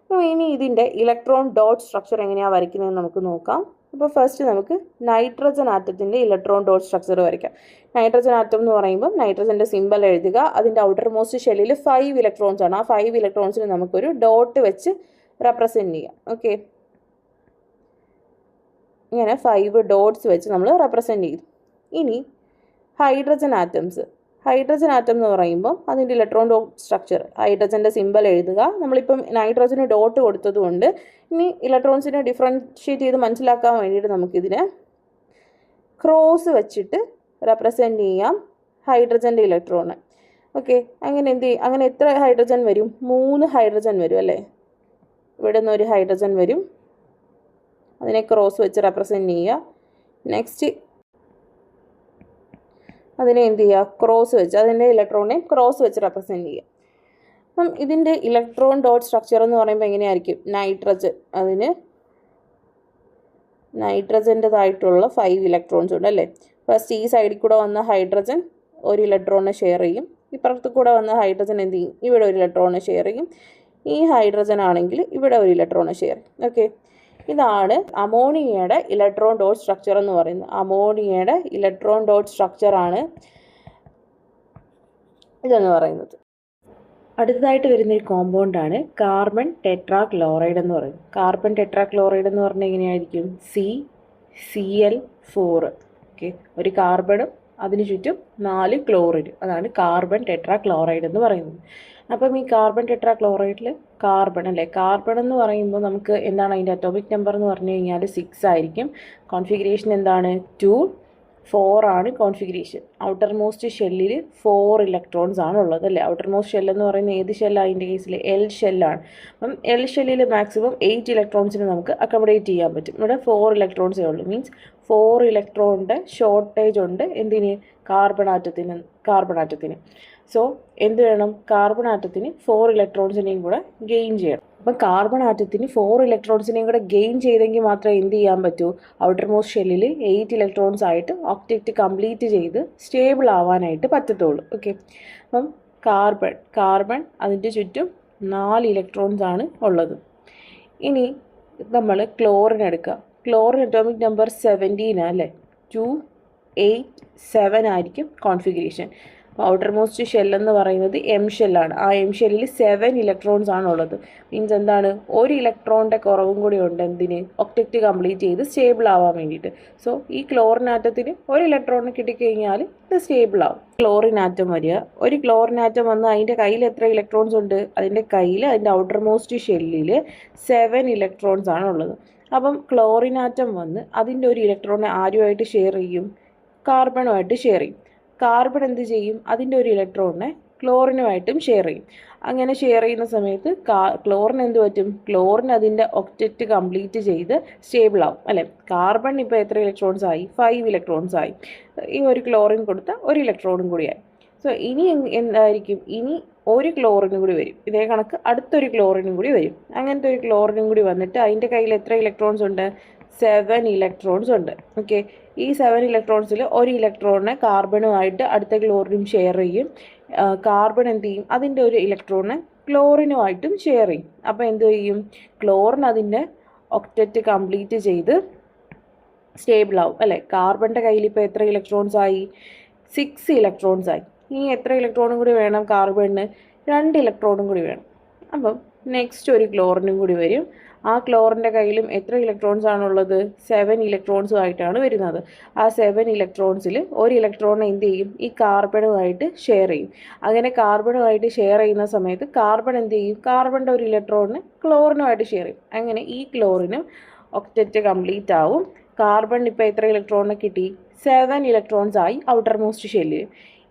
അപ്പോൾ ഇനി ഇതിൻ്റെ ഇലക്ട്രോൺ ഡോട്ട് സ്ട്രക്ചർ എങ്ങനെയാണ് വരയ്ക്കുന്നതെന്ന് നമുക്ക് നോക്കാം. അപ്പോൾ ഫസ്റ്റ് നമുക്ക് നൈട്രജൻ ആറ്റത്തിൻ്റെ ഇലക്ട്രോൺ ഡോട്ട് സ്ട്രക്ചർ വരയ്ക്കാം. നൈട്രജൻ ആറ്റം എന്ന് പറയുമ്പോൾ നൈട്രജൻ്റെ സിമ്പൽ എഴുതുക. അതിൻ്റെ ഔട്ടർ മോസ്റ്റ് ഷെല്ലിൽ 5 ഇലക്ട്രോൺസ് ആണ്. ആ 5 ഇലക്ട്രോൺസിന് നമുക്കൊരു ഡോട്ട് വെച്ച് റെപ്രസെൻറ്റ് ചെയ്യാം. ഓക്കെ, ഇങ്ങനെ 5 ഡോട്ട്സ് വെച്ച് നമ്മൾ റെപ്രസെൻറ്റ് ചെയ്തു. ഇനി ഹൈഡ്രജൻ ആറ്റംസ്. ഹൈഡ്രജൻ ആറ്റം എന്ന് പറയുമ്പോൾ അതിൻ്റെ ഇലക്ട്രോൺ ഡോട്ട് സ്ട്രക്ചർ, ഹൈഡ്രജൻ്റെ സിമ്പൽ എഴുതുക. നമ്മളിപ്പം നൈട്രജന് ഡോട്ട് കൊടുത്തതുകൊണ്ട് ഇനി ഇലക്ട്രോൺസിനെ ഡിഫറൻഷ്യേറ്റ് ചെയ്ത് മനസ്സിലാക്കാൻ വേണ്ടിയിട്ട് നമുക്കിതിനെ ക്രോസ് വെച്ചിട്ട് റെപ്രസെൻറ്റ് ചെയ്യാം ഹൈഡ്രജൻ്റെ ഇലക്ട്രോണ്. ഓക്കെ, അങ്ങനെ അങ്ങനെ എത്ര ഹൈഡ്രജൻ വരും? 3 ഹൈഡ്രജൻ വരും, അല്ലേ? ഇവിടെ നിന്ന് ഒരു ഹൈഡ്രജൻ വരും, അതിനെ ക്രോസ് വെച്ച് റെപ്രസെൻറ്റ് ചെയ്യുക. നെക്സ്റ്റ് അതിനെ എന്ത് ചെയ്യുക? ക്രോസ് വെച്ച് അതിൻ്റെ ഇലക്ട്രോണിനെ ക്രോസ് വെച്ച് റെപ്രസെൻറ്റ് ചെയ്യുക. അപ്പം ഇതിൻ്റെ ഇലക്ട്രോൺ ഡോട്ട് സ്ട്രക്ചർ എന്ന് പറയുമ്പോൾ എങ്ങനെയായിരിക്കും? നൈട്രജൻ, അതിന് നൈട്രജൻ്റെതായിട്ടുള്ള 5 ഇലക്ട്രോൺസ് ഉണ്ട്, അല്ലേ? ഫസ്റ്റ് ഈ സൈഡിൽ കൂടെ വന്ന ഹൈഡ്രജൻ ഒരു ഇലക്ട്രോണിനെ ഷെയർ ചെയ്യും. ഇപ്പുറത്ത് കൂടെ വന്ന ഹൈഡ്രജൻ എന്ത് ചെയ്യും? ഇവിടെ ഒരു ഇലക്ട്രോണിനെ ഷെയർ ചെയ്യും. ഈ ഹൈഡ്രജൻ ആണെങ്കിൽ ഇവിടെ ഒരു ഇലക്ട്രോണിനെ ഷെയർ ചെയ്യും. ഓക്കെ, ഇതാണ് അമോണിയയുടെ ഇലക്ട്രോൺ ഡോട്ട് സ്ട്രക്ചർ എന്ന് പറയുന്നത്. അമോണിയയുടെ ഇലക്ട്രോൺ ഡോട്ട് സ്ട്രക്ചറാണ് ഇതെന്ന് പറയുന്നത്. അടുത്തതായിട്ട് വരുന്നൊരു കോമ്പൗണ്ടാണ് കാർബൺ ടെട്രാ ക്ലോറൈഡ് എന്ന് പറയുന്നത്. കാർബൺ ടെട്രാ ക്ലോറൈഡ് എന്ന് പറഞ്ഞാൽ എങ്ങനെയായിരിക്കും? CCl4. ഓക്കെ, ഒരു കാർബണും അതിന് ചുറ്റും 4 ക്ലോറിനും, അതാണ് കാർബൺ ടെട്രാ ക്ലോറൈഡ് എന്ന് പറയുന്നത്. അപ്പം ഈ കാർബൺ ടെട്രാ ക്ലോറൈഡിൽ കാർബൺ, അല്ലേ? കാർബൺ എന്ന് പറയുമ്പോൾ നമുക്ക് എന്താണ് അതിൻ്റെ അറ്റോമിക് നമ്പർ എന്ന് പറഞ്ഞു കഴിഞ്ഞാൽ 6 ആയിരിക്കും. കോൺഫിഗറേഷൻ എന്താണ്? 2, 4 ആണ് കോൺഫിഗറേഷൻ. ഔട്ടർ മോസ്റ്റ് ഷെല്ലിൽ 4 ഇലക്ട്രോൺസ് ആണ് ഉള്ളത്, അല്ലേ? ഔട്ടർ മോസ്റ്റ് ഷെൽ എന്ന് പറയുന്നത് ഏത് ഷെല്ലാണ്? അതിൻ്റെ കേസിൽ L ഷെല്ലാണ്. അപ്പം L ഷെല്ലിൽ മാക്സിമം 8 ഇലക്ട്രോൺസിന് നമുക്ക് അക്കോമഡേറ്റ് ചെയ്യാൻ പറ്റും. ഇവിടെ 4 ഇലക്ട്രോൺസേ ഉള്ളൂ. മീൻസ് 4 ഇലക്ട്രോണിൻ്റെ ഷോർട്ടേജ് ഉണ്ട് എന്തിന്? കാർബൺ ആറ്റത്തിന്. സോ എന്ത് വേണം? കാർബൺ ആറ്റത്തിന് 4 ഇലക്ട്രോൺസിനെയും കൂടെ ഗെയിൻ ചെയ്യണം. അപ്പം കാർബൺ ആറ്റത്തിന് 4 ഇലക്ട്രോൺസിനെയും കൂടെ ഗെയിൻ ചെയ്തെങ്കിൽ മാത്രമേ എന്ത് ചെയ്യാൻ പറ്റൂ? ഔട്ടർ മോസ്റ്റ് ഷെല്ലിൽ 8 ഇലക്ട്രോൺസ് ആയിട്ട് ഒക്ടക്റ്റ് കംപ്ലീറ്റ് ചെയ്ത് സ്റ്റേബിൾ ആവാനായിട്ട് പറ്റത്തുള്ളൂ. ഓക്കെ, അപ്പം കാർബൺ അതിൻ്റെ ചുറ്റും 4 ഇലക്ട്രോൺസ് ആണ് ഉള്ളത്. ഇനി നമ്മൾ ക്ലോറിൻ എടുക്കുക. ക്ലോറിൻ അറ്റോമിക് നമ്പർ 17, അല്ലേ? 2, 8, 7 ആയിരിക്കും കോൺഫിഗറേഷൻ. ഔട്ടർ മോസ്റ്റ് ഷെല്ലെന്ന് പറയുന്നത് M ഷെല്ലാണ്. ആ M ഷെല്ലിൽ 7 ഇലക്ട്രോൺസ് ആണ് ഉള്ളത്. മീൻസ് എന്താണ്? ഒരു ഇലക്ട്രോണിൻ്റെ കുറവും കൂടി ഉണ്ട് എന്തിന്? ഒക്ടക്റ്റ് കംപ്ലീറ്റ് ചെയ്ത് സ്റ്റേബിൾ ആവാൻ വേണ്ടിയിട്ട്. സോ ഈ ക്ലോറിൻ ആറ്റത്തിന് ഒരു ഇലക്ട്രോണിന് കിട്ടിക്കഴിഞ്ഞാൽ ഇത് സ്റ്റേബിൾ ആവും. ക്ലോറിൻ ആറ്റം വരിക. ഒരു ക്ലോറിൻ ആറ്റം വന്ന് അതിൻ്റെ കയ്യിൽ എത്ര ഇലക്ട്രോൺസ് ഉണ്ട്? അതിൻ്റെ കയ്യിൽ അതിൻ്റെ ഔട്ടർ മോസ്റ്റ് ഷെല്ലിൽ 7 ഇലക്ട്രോൺസ് ആണ് ഉള്ളത്. അപ്പം ക്ലോറിൻ ആറ്റം വന്ന് അതിൻ്റെ ഒരു ഇലക്ട്രോണിനെ ആരുമായിട്ട് ഷെയർ ചെയ്യും? കാർബണുമായിട്ട് ഷെയർ ചെയ്യും. കാർബൺ എന്ത് ചെയ്യും? അതിൻ്റെ ഒരു ഇലക്ട്രോണിനെ ക്ലോറിനുമായിട്ടും ഷെയർ ചെയ്യും. അങ്ങനെ ഷെയർ ചെയ്യുന്ന സമയത്ത് ക്ലോറിൻ എന്ത് പറ്റും? ക്ലോറിൻ അതിൻ്റെ ഒക്ടക്റ്റ് കംപ്ലീറ്റ് ചെയ്ത് സ്റ്റേബിൾ ആവും, അല്ലേ? കാർബൺ ഇപ്പോൾ എത്ര ഇലക്ട്രോൺസ് ആയി? 5 ഇലക്ട്രോൺസ് ആയി. ഈ ഒരു ക്ലോറിൻ കൊടുത്ത ഒരു ഇലക്ട്രോണും കൂടിയായി. സോ ഇനി എന്തായിരിക്കും? ഇനി ഒരു ക്ലോറിനും കൂടി വരും. ഇതേ കണക്ക് അടുത്തൊരു ക്ലോറിനും കൂടി വരും. അങ്ങനത്തെ ഒരു ക്ലോറിനും കൂടി വന്നിട്ട് അതിൻ്റെ കയ്യിൽ എത്ര ഇലക്ട്രോൺസ് ഉണ്ട്? 7 ഇലക്ട്രോൺസ് ഉണ്ട്. ഓക്കെ, ഈ 7 ഇലക്ട്രോൺസിൽ ഒരു ഇലക്ട്രോണിനെ കാർബണുമായിട്ട് അടുത്ത ക്ലോറിനും ഷെയർ ചെയ്യും. കാർബൺ എന്ത് ചെയ്യും? അതിൻ്റെ ഒരു ഇലക്ട്രോണിനെ ക്ലോറിനുമായിട്ടും ഷെയർ ചെയ്യും. അപ്പോൾ എന്ത് ചെയ്യും? ക്ലോറിൻ അതിൻ്റെ ഒക്ടറ്റ് കംപ്ലീറ്റ് ചെയ്ത് സ്റ്റേബിൾ ആവും അല്ലേ. കാർബണിൻ്റെ കയ്യിൽ ഇപ്പോൾ എത്ര ഇലക്ട്രോൺസ് ആയി? 6 ഇലക്ട്രോൺസ് ആയി. ഇനി എത്ര ഇലക്ട്രോണും കൂടി വേണം കാർബണിന്? 2 ഇലക്ട്രോണും കൂടി വേണം. അപ്പം നെക്സ്റ്റ് ഒരു ക്ലോറിനും കൂടി വരും. ആ ക്ലോറിൻ്റെ കയ്യിലും എത്ര ഇലക്ട്രോൺസ് ആണുള്ളത്? 7 ഇലക്ട്രോൺസും ആയിട്ടാണ് വരുന്നത്. ആ 7 ഇലക്ട്രോൺസിൽ ഒരു ഇലക്ട്രോണിനെ എന്ത് ചെയ്യും? ഈ കാർബണുമായിട്ട് ഷെയർ ചെയ്യും. അങ്ങനെ കാർബണുമായിട്ട് ഷെയർ ചെയ്യുന്ന സമയത്ത് കാർബൺ എന്ത് ചെയ്യും? കാർബണിൻ്റെ ഒരു ഇലക്ട്രോണിന് ക്ലോറിനുമായിട്ട് ഷെയർ ചെയ്യും. അങ്ങനെ ഈ ക്ലോറിനും ഒക്ടറ്റ് കംപ്ലീറ്റ് ആവും. കാർബൺ ഇപ്പോൾ എത്ര ഇലക്ട്രോണിനെ കിട്ടി? 7 ഇലക്ട്രോൺസ് ആയി ഔട്ടർ മോസ്റ്റ് ഷെല്ലിൽ.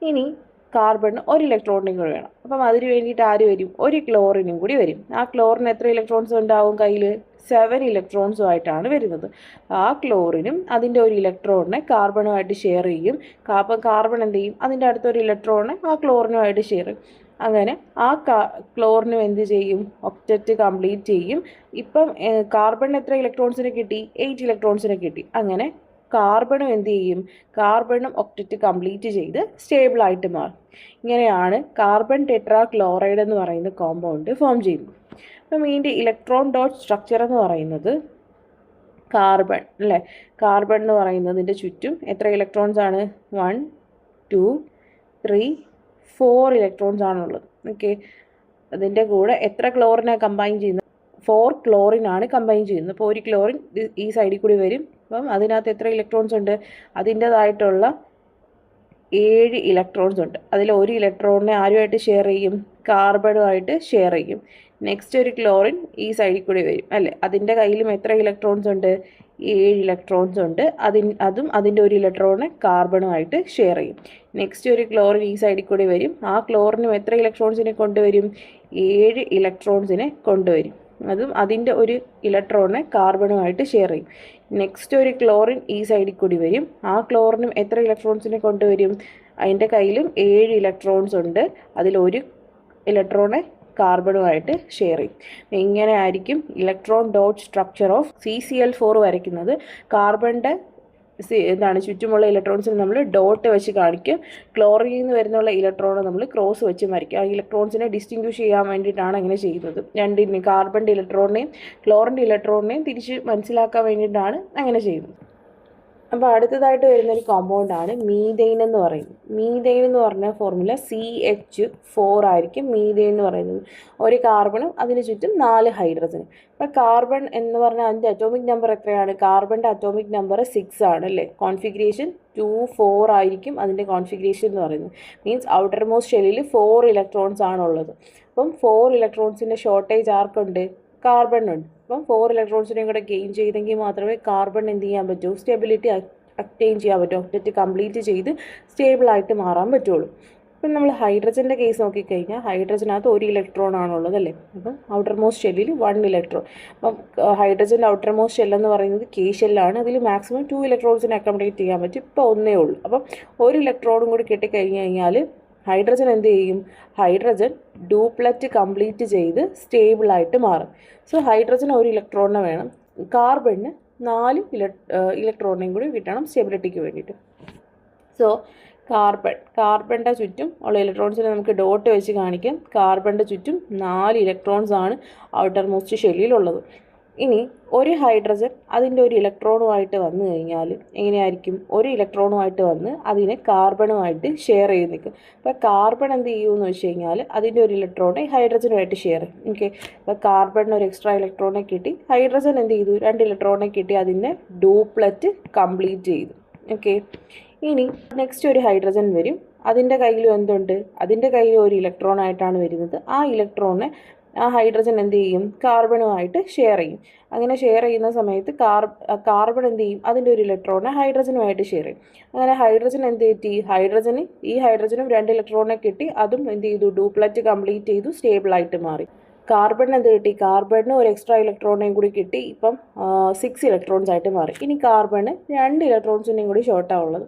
ഇനി കാർബണിന് ഒരു ഇലക്ട്രോണിനും കൂടി വേണം. അപ്പം അതിന് വേണ്ടിയിട്ട് ആര് വരും? ഒരു ക്ലോറിനും കൂടി വരും. ആ ക്ലോറിന് എത്ര ഇലക്ട്രോൺസ് ഉണ്ടാവും കയ്യിൽ? 7 ഇലക്ട്രോൺസും ആയിട്ടാണ് വരുന്നത്. ആ ക്ലോറിനും അതിൻ്റെ ഒരു ഇലക്ട്രോണിനെ കാർബണുമായിട്ട് ഷെയർ ചെയ്യും. അപ്പം കാർബൺ എന്ത് ചെയ്യും? അതിൻ്റെ അടുത്തൊരു ഇലക്ട്രോണിനെ ആ ക്ലോറിനുമായിട്ട് ഷെയർ ചെയ്യും. അങ്ങനെ ആ ക്ലോറിനും എന്ത് ചെയ്യും? ഒക്ടറ്റ് കംപ്ലീറ്റ് ചെയ്യും. ഇപ്പം കാർബണിന് എത്ര ഇലക്ട്രോൺസിനെ കിട്ടി? 8 ഇലക്ട്രോൺസിനെ കിട്ടി. അങ്ങനെ കാർബണും എന്ത് ചെയ്യും? കാർബണും ഒക്ടറ്റ് കംപ്ലീറ്റ് ചെയ്ത് സ്റ്റേബിളായിട്ട് മാറും. ഇങ്ങനെയാണ് കാർബൺ ടെട്രാ ക്ലോറൈഡ് എന്ന് പറയുന്ന കോമ്പൗണ്ട് ഫോം ചെയ്യുന്നത്. അപ്പം ഇതിൻ്റെ ഇലക്ട്രോൺ ഡോട്ട് സ്ട്രക്ചർ എന്ന് പറയുന്നത് കാർബൺ അല്ലേ. കാർബൺ എന്ന് പറയുന്നതിൻ്റെ ചുറ്റും എത്ര ഇലക്ട്രോൺസ് ആണ്? 1 2 3 4 ഇലക്ട്രോൺസ് ആണുള്ളത്. ഓക്കെ. അതിൻ്റെ കൂടെ എത്ര ക്ലോറിനാണ് കമ്പൈൻ ചെയ്യുന്നത്? 4 ക്ലോറിനാണ് കമ്പൈൻ ചെയ്യുന്നത്. അപ്പോൾ ഒരു ക്ലോറിൻ ഈ സൈഡിൽ കൂടി വരും. അപ്പം അതിനകത്ത് എത്ര ഇലക്ട്രോൺസ് ഉണ്ട്? അതിൻ്റേതായിട്ടുള്ള 7 ഇലക്ട്രോൺസ് ഉണ്ട്. അതിൽ ഒരു ഇലക്ട്രോണിനെ ആരുമായിട്ട് ഷെയർ ചെയ്യും? കാർബണുമായിട്ട് ഷെയർ ചെയ്യും. നെക്സ്റ്റ് ഒരു ക്ലോറിൻ ഈ സൈഡിൽ കൂടി വരും അല്ലേ. അതിൻ്റെ കയ്യിലും എത്ര ഇലക്ട്രോൺസ് ഉണ്ട്? 7 ഇലക്ട്രോൺസ് ഉണ്ട്. അതും അതിൻ്റെ ഒരു ഇലക്ട്രോണിനെ കാർബണുമായിട്ട് ഷെയർ ചെയ്യും. നെക്സ്റ്റ് ഒരു ക്ലോറിൻ ഈ സൈഡിൽ കൂടി വരും. ആ ക്ലോറിനും എത്ര ഇലക്ട്രോൺസിനെ കൊണ്ടുവരും? 7 ഇലക്ട്രോൺസിനെ കൊണ്ടുവരും. അതും അതിൻ്റെ ഒരു ഇലക്ട്രോണിനെ കാർബണുമായിട്ട് ഷെയർ ചെയ്യും. നെക്സ്റ്റ് ഒരു ക്ലോറിൻ ഈ സൈഡിൽ കൂടി വരും. ആ ക്ലോറിനും എത്ര ഇലക്ട്രോൺസിനെ കൊണ്ടുവരും? അതിൻ്റെ കയ്യിലും 7 ഇലക്ട്രോൺസ് ഉണ്ട്. അതിലൊരു ഇലക്ട്രോണെ കാർബണുമായിട്ട് ഷെയർ ചെയ്യും. ഇങ്ങനെ ആയിരിക്കും electron dot structure of CCl4 വരയ്ക്കുന്നത്. കാർബണിൻ്റെ ചുറ്റുമുള്ള ഇലക്ട്രോൺസിന് നമ്മൾ ഡോട്ട് വെച്ച് കാണിക്കും. ക്ലോറിനിൽ നിന്ന് വരുന്നുള്ള ഇലക്ട്രോണെ നമ്മൾ ക്രോസ് വെച്ച് വരയ്ക്കും. ആ ഇലക്ട്രോൺസിനെ ഡിസ്റ്റിങ്ക്വിഷ് ചെയ്യാൻ വേണ്ടിയിട്ടാണ് അങ്ങനെ ചെയ്യുന്നത്. രണ്ടിനും കാർബണിൻ്റെ ഇലക്ട്രോണിനെയും ക്ലോറിൻ്റെ ഇലക്ട്രോണിനെയും തിരിച്ച് മനസ്സിലാക്കാൻ വേണ്ടിയിട്ടാണ് അങ്ങനെ ചെയ്യുന്നത്. അപ്പോൾ അടുത്തതായിട്ട് വരുന്നൊരു കോമ്പൗണ്ടാണ് മീഥെയ്ൻ എന്ന് പറയുന്നത്. മീഥെയ്ൻ എന്ന് പറഞ്ഞ ഫോർമുല CH4 ആയിരിക്കും മീഥെയ്ൻ എന്ന് പറയുന്നത്. ഒരു കാർബണും അതിന് ചുറ്റും 4 ഹൈഡ്രജനും. അപ്പോൾ കാർബൺ എന്ന് പറഞ്ഞാൽ അതിൻ്റെ അറ്റോമിക് നമ്പർ എത്രയാണ്? കാർബണിൻ്റെ അറ്റോമിക് നമ്പർ 6 ആണ് അല്ലേ. കോൺഫിഗറേഷൻ 2 4 ആയിരിക്കും അതിൻ്റെ കോൺഫിഗറേഷൻ എന്ന് പറയുന്നത്. മീൻസ് ഔട്ടർ മോസ്റ്റ് ഷെല്ലിൽ 4 ഇലക്ട്രോൺസ് ആണുള്ളത്. അപ്പം 4 ഇലക്ട്രോൺസിൻ്റെ ഷോർട്ടേജ് ആർക്കുണ്ട്? കാർബണിനുണ്ട്. അപ്പം 4 ഇലക്ട്രോൺസിനെയും കൂടെ ഗെയിൻ ചെയ്തെങ്കിൽ മാത്രമേ കാർബൺ എന്ത് ചെയ്യാൻ പറ്റൂ? സ്റ്റെബിലിറ്റി അറ്റൈൻ ചെയ്യാൻ പറ്റൂ. ഒക്ടറ്റ് കംപ്ലീറ്റ് ചെയ്ത് സ്റ്റേബിളായിട്ട് മാറാൻ പറ്റുള്ളൂ. ഇപ്പം നമ്മൾ ഹൈഡ്രജൻ്റെ കേസ് നോക്കിക്കഴിഞ്ഞാൽ ഹൈഡ്രജനകത്ത് 1 ഇലക്ട്രോൺ ആണുള്ളത് അല്ലേ. അപ്പം ഔട്ടർ മോസ്റ്റ് ഷെല്ലിൽ 1 ഇലക്ട്രോൺ. അപ്പം ഹൈഡ്രജൻ്റെ ഔട്ടർ മോസ്റ്റ് ഷെല്ലെന്ന് പറയുന്നത് K ഷെല്ലാണ്. അതിൽ മാക്സിമം 2 ഇലക്ട്രോൺസിനെ അക്കോമഡേറ്റ് ചെയ്യാൻ പറ്റും. ഇപ്പോൾ ഒന്നേ ഉള്ളൂ. അപ്പം 1 ഇലക്ട്രോണും കൂടി കിട്ടിക്കഴിഞ്ഞ് കഴിഞ്ഞാൽ ഹൈഡ്രജൻ എന്ത് ചെയ്യും? ഹൈഡ്രജൻ ഡ്യൂപ്ലറ്റ് കംപ്ലീറ്റ് ചെയ്ത് സ്റ്റേബിളായിട്ട് മാറും. സോ ഹൈഡ്രജൻ 1 ഇലക്ട്രോണിനെ വേണം. കാർബണിന് 4 ഇലക്ട്രോണിനെയും കൂടി കിട്ടണം സ്റ്റെബിലിറ്റിക്ക് വേണ്ടിയിട്ട്. സോ കാർബണിൻ്റെ ചുറ്റും ഉള്ള ഇലക്ട്രോൺസിനെ നമുക്ക് ഡോട്ട് വെച്ച് കാണിക്കാം. കാർബണിൻ്റെ ചുറ്റും 4 ഇലക്ട്രോൺസ് ആണ് ഔട്ടർ മോസ്റ്റ് ഷെല്ലിലുള്ളത്. ഇനി ഒരു ഹൈഡ്രജൻ അതിൻ്റെ ഒരു ഇലക്ട്രോണുമായിട്ട് വന്നു കഴിഞ്ഞാൽ എങ്ങനെയായിരിക്കും? ഒരു ഇലക്ട്രോണുമായിട്ട് വന്ന് അതിനെ കാർബണുമായിട്ട് ഷെയർ ചെയ്ത് നിൽക്കും. അപ്പോൾ കാർബൺ എന്ത് ചെയ്യുമെന്ന് വെച്ച് കഴിഞ്ഞാൽ അതിൻ്റെ ഒരു ഇലക്ട്രോണെ ഹൈഡ്രജനുമായിട്ട് ഷെയർ ചെയ്യും. ഓക്കെ. അപ്പോൾ കാർബണിന് ഒരു എക്സ്ട്രാ ഇലക്ട്രോണെ കിട്ടി. ഹൈഡ്രജൻ എന്ത് ചെയ്തു? 2 ഇലക്ട്രോണെ കിട്ടി. അതിൻ്റെ ഡ്യൂപ്ലറ്റ് കംപ്ലീറ്റ് ചെയ്തു. ഓക്കെ. ഇനി നെക്സ്റ്റ് ഒരു ഹൈഡ്രജൻ വരും. അതിൻ്റെ കയ്യിലും എന്തുണ്ട്? അതിൻ്റെ കയ്യിൽ ഒരു ഇലക്ട്രോൺ ആയിട്ടാണ് വരുന്നത്. ആ ഇലക്ട്രോണിനെ ആ ഹൈഡ്രജൻ എന്ത് ചെയ്യും? കാർബണുമായിട്ട് ഷെയർ ചെയ്യും. അങ്ങനെ ഷെയർ ചെയ്യുന്ന സമയത്ത് കാർബൺ എന്ത് ചെയ്യും? അതിൻ്റെ ഒരു ഇലക്ട്രോണിനെ ഹൈഡ്രജനുമായിട്ട് ഷെയർ ചെയ്യും. അങ്ങനെ ഹൈഡ്രജൻ എന്ത് പറ്റി? ഈ ഹൈഡ്രജനും 2 ഇലക്ട്രോണിനെ കിട്ടി. അതും എന്ത് ചെയ്തു? ഡ്യൂപ്ലറ്റ് കംപ്ലീറ്റ് ചെയ്തു, സ്റ്റേബിളായിട്ട് മാറി. കാർബണിന് എന്ത് കിട്ടി? കാർബണിന് ഒരു എക്സ്ട്രാ ഇലക്ട്രോണിനെയും കൂടി കിട്ടി. ഇപ്പം 6 ഇലക്ട്രോൺസ് ആയിട്ട് മാറി. ഇനി കാർബണ് 2 ഇലക്ട്രോൺസിൻ്റെയും കൂടി ഷോർട്ടാണ് ഉള്ളത്.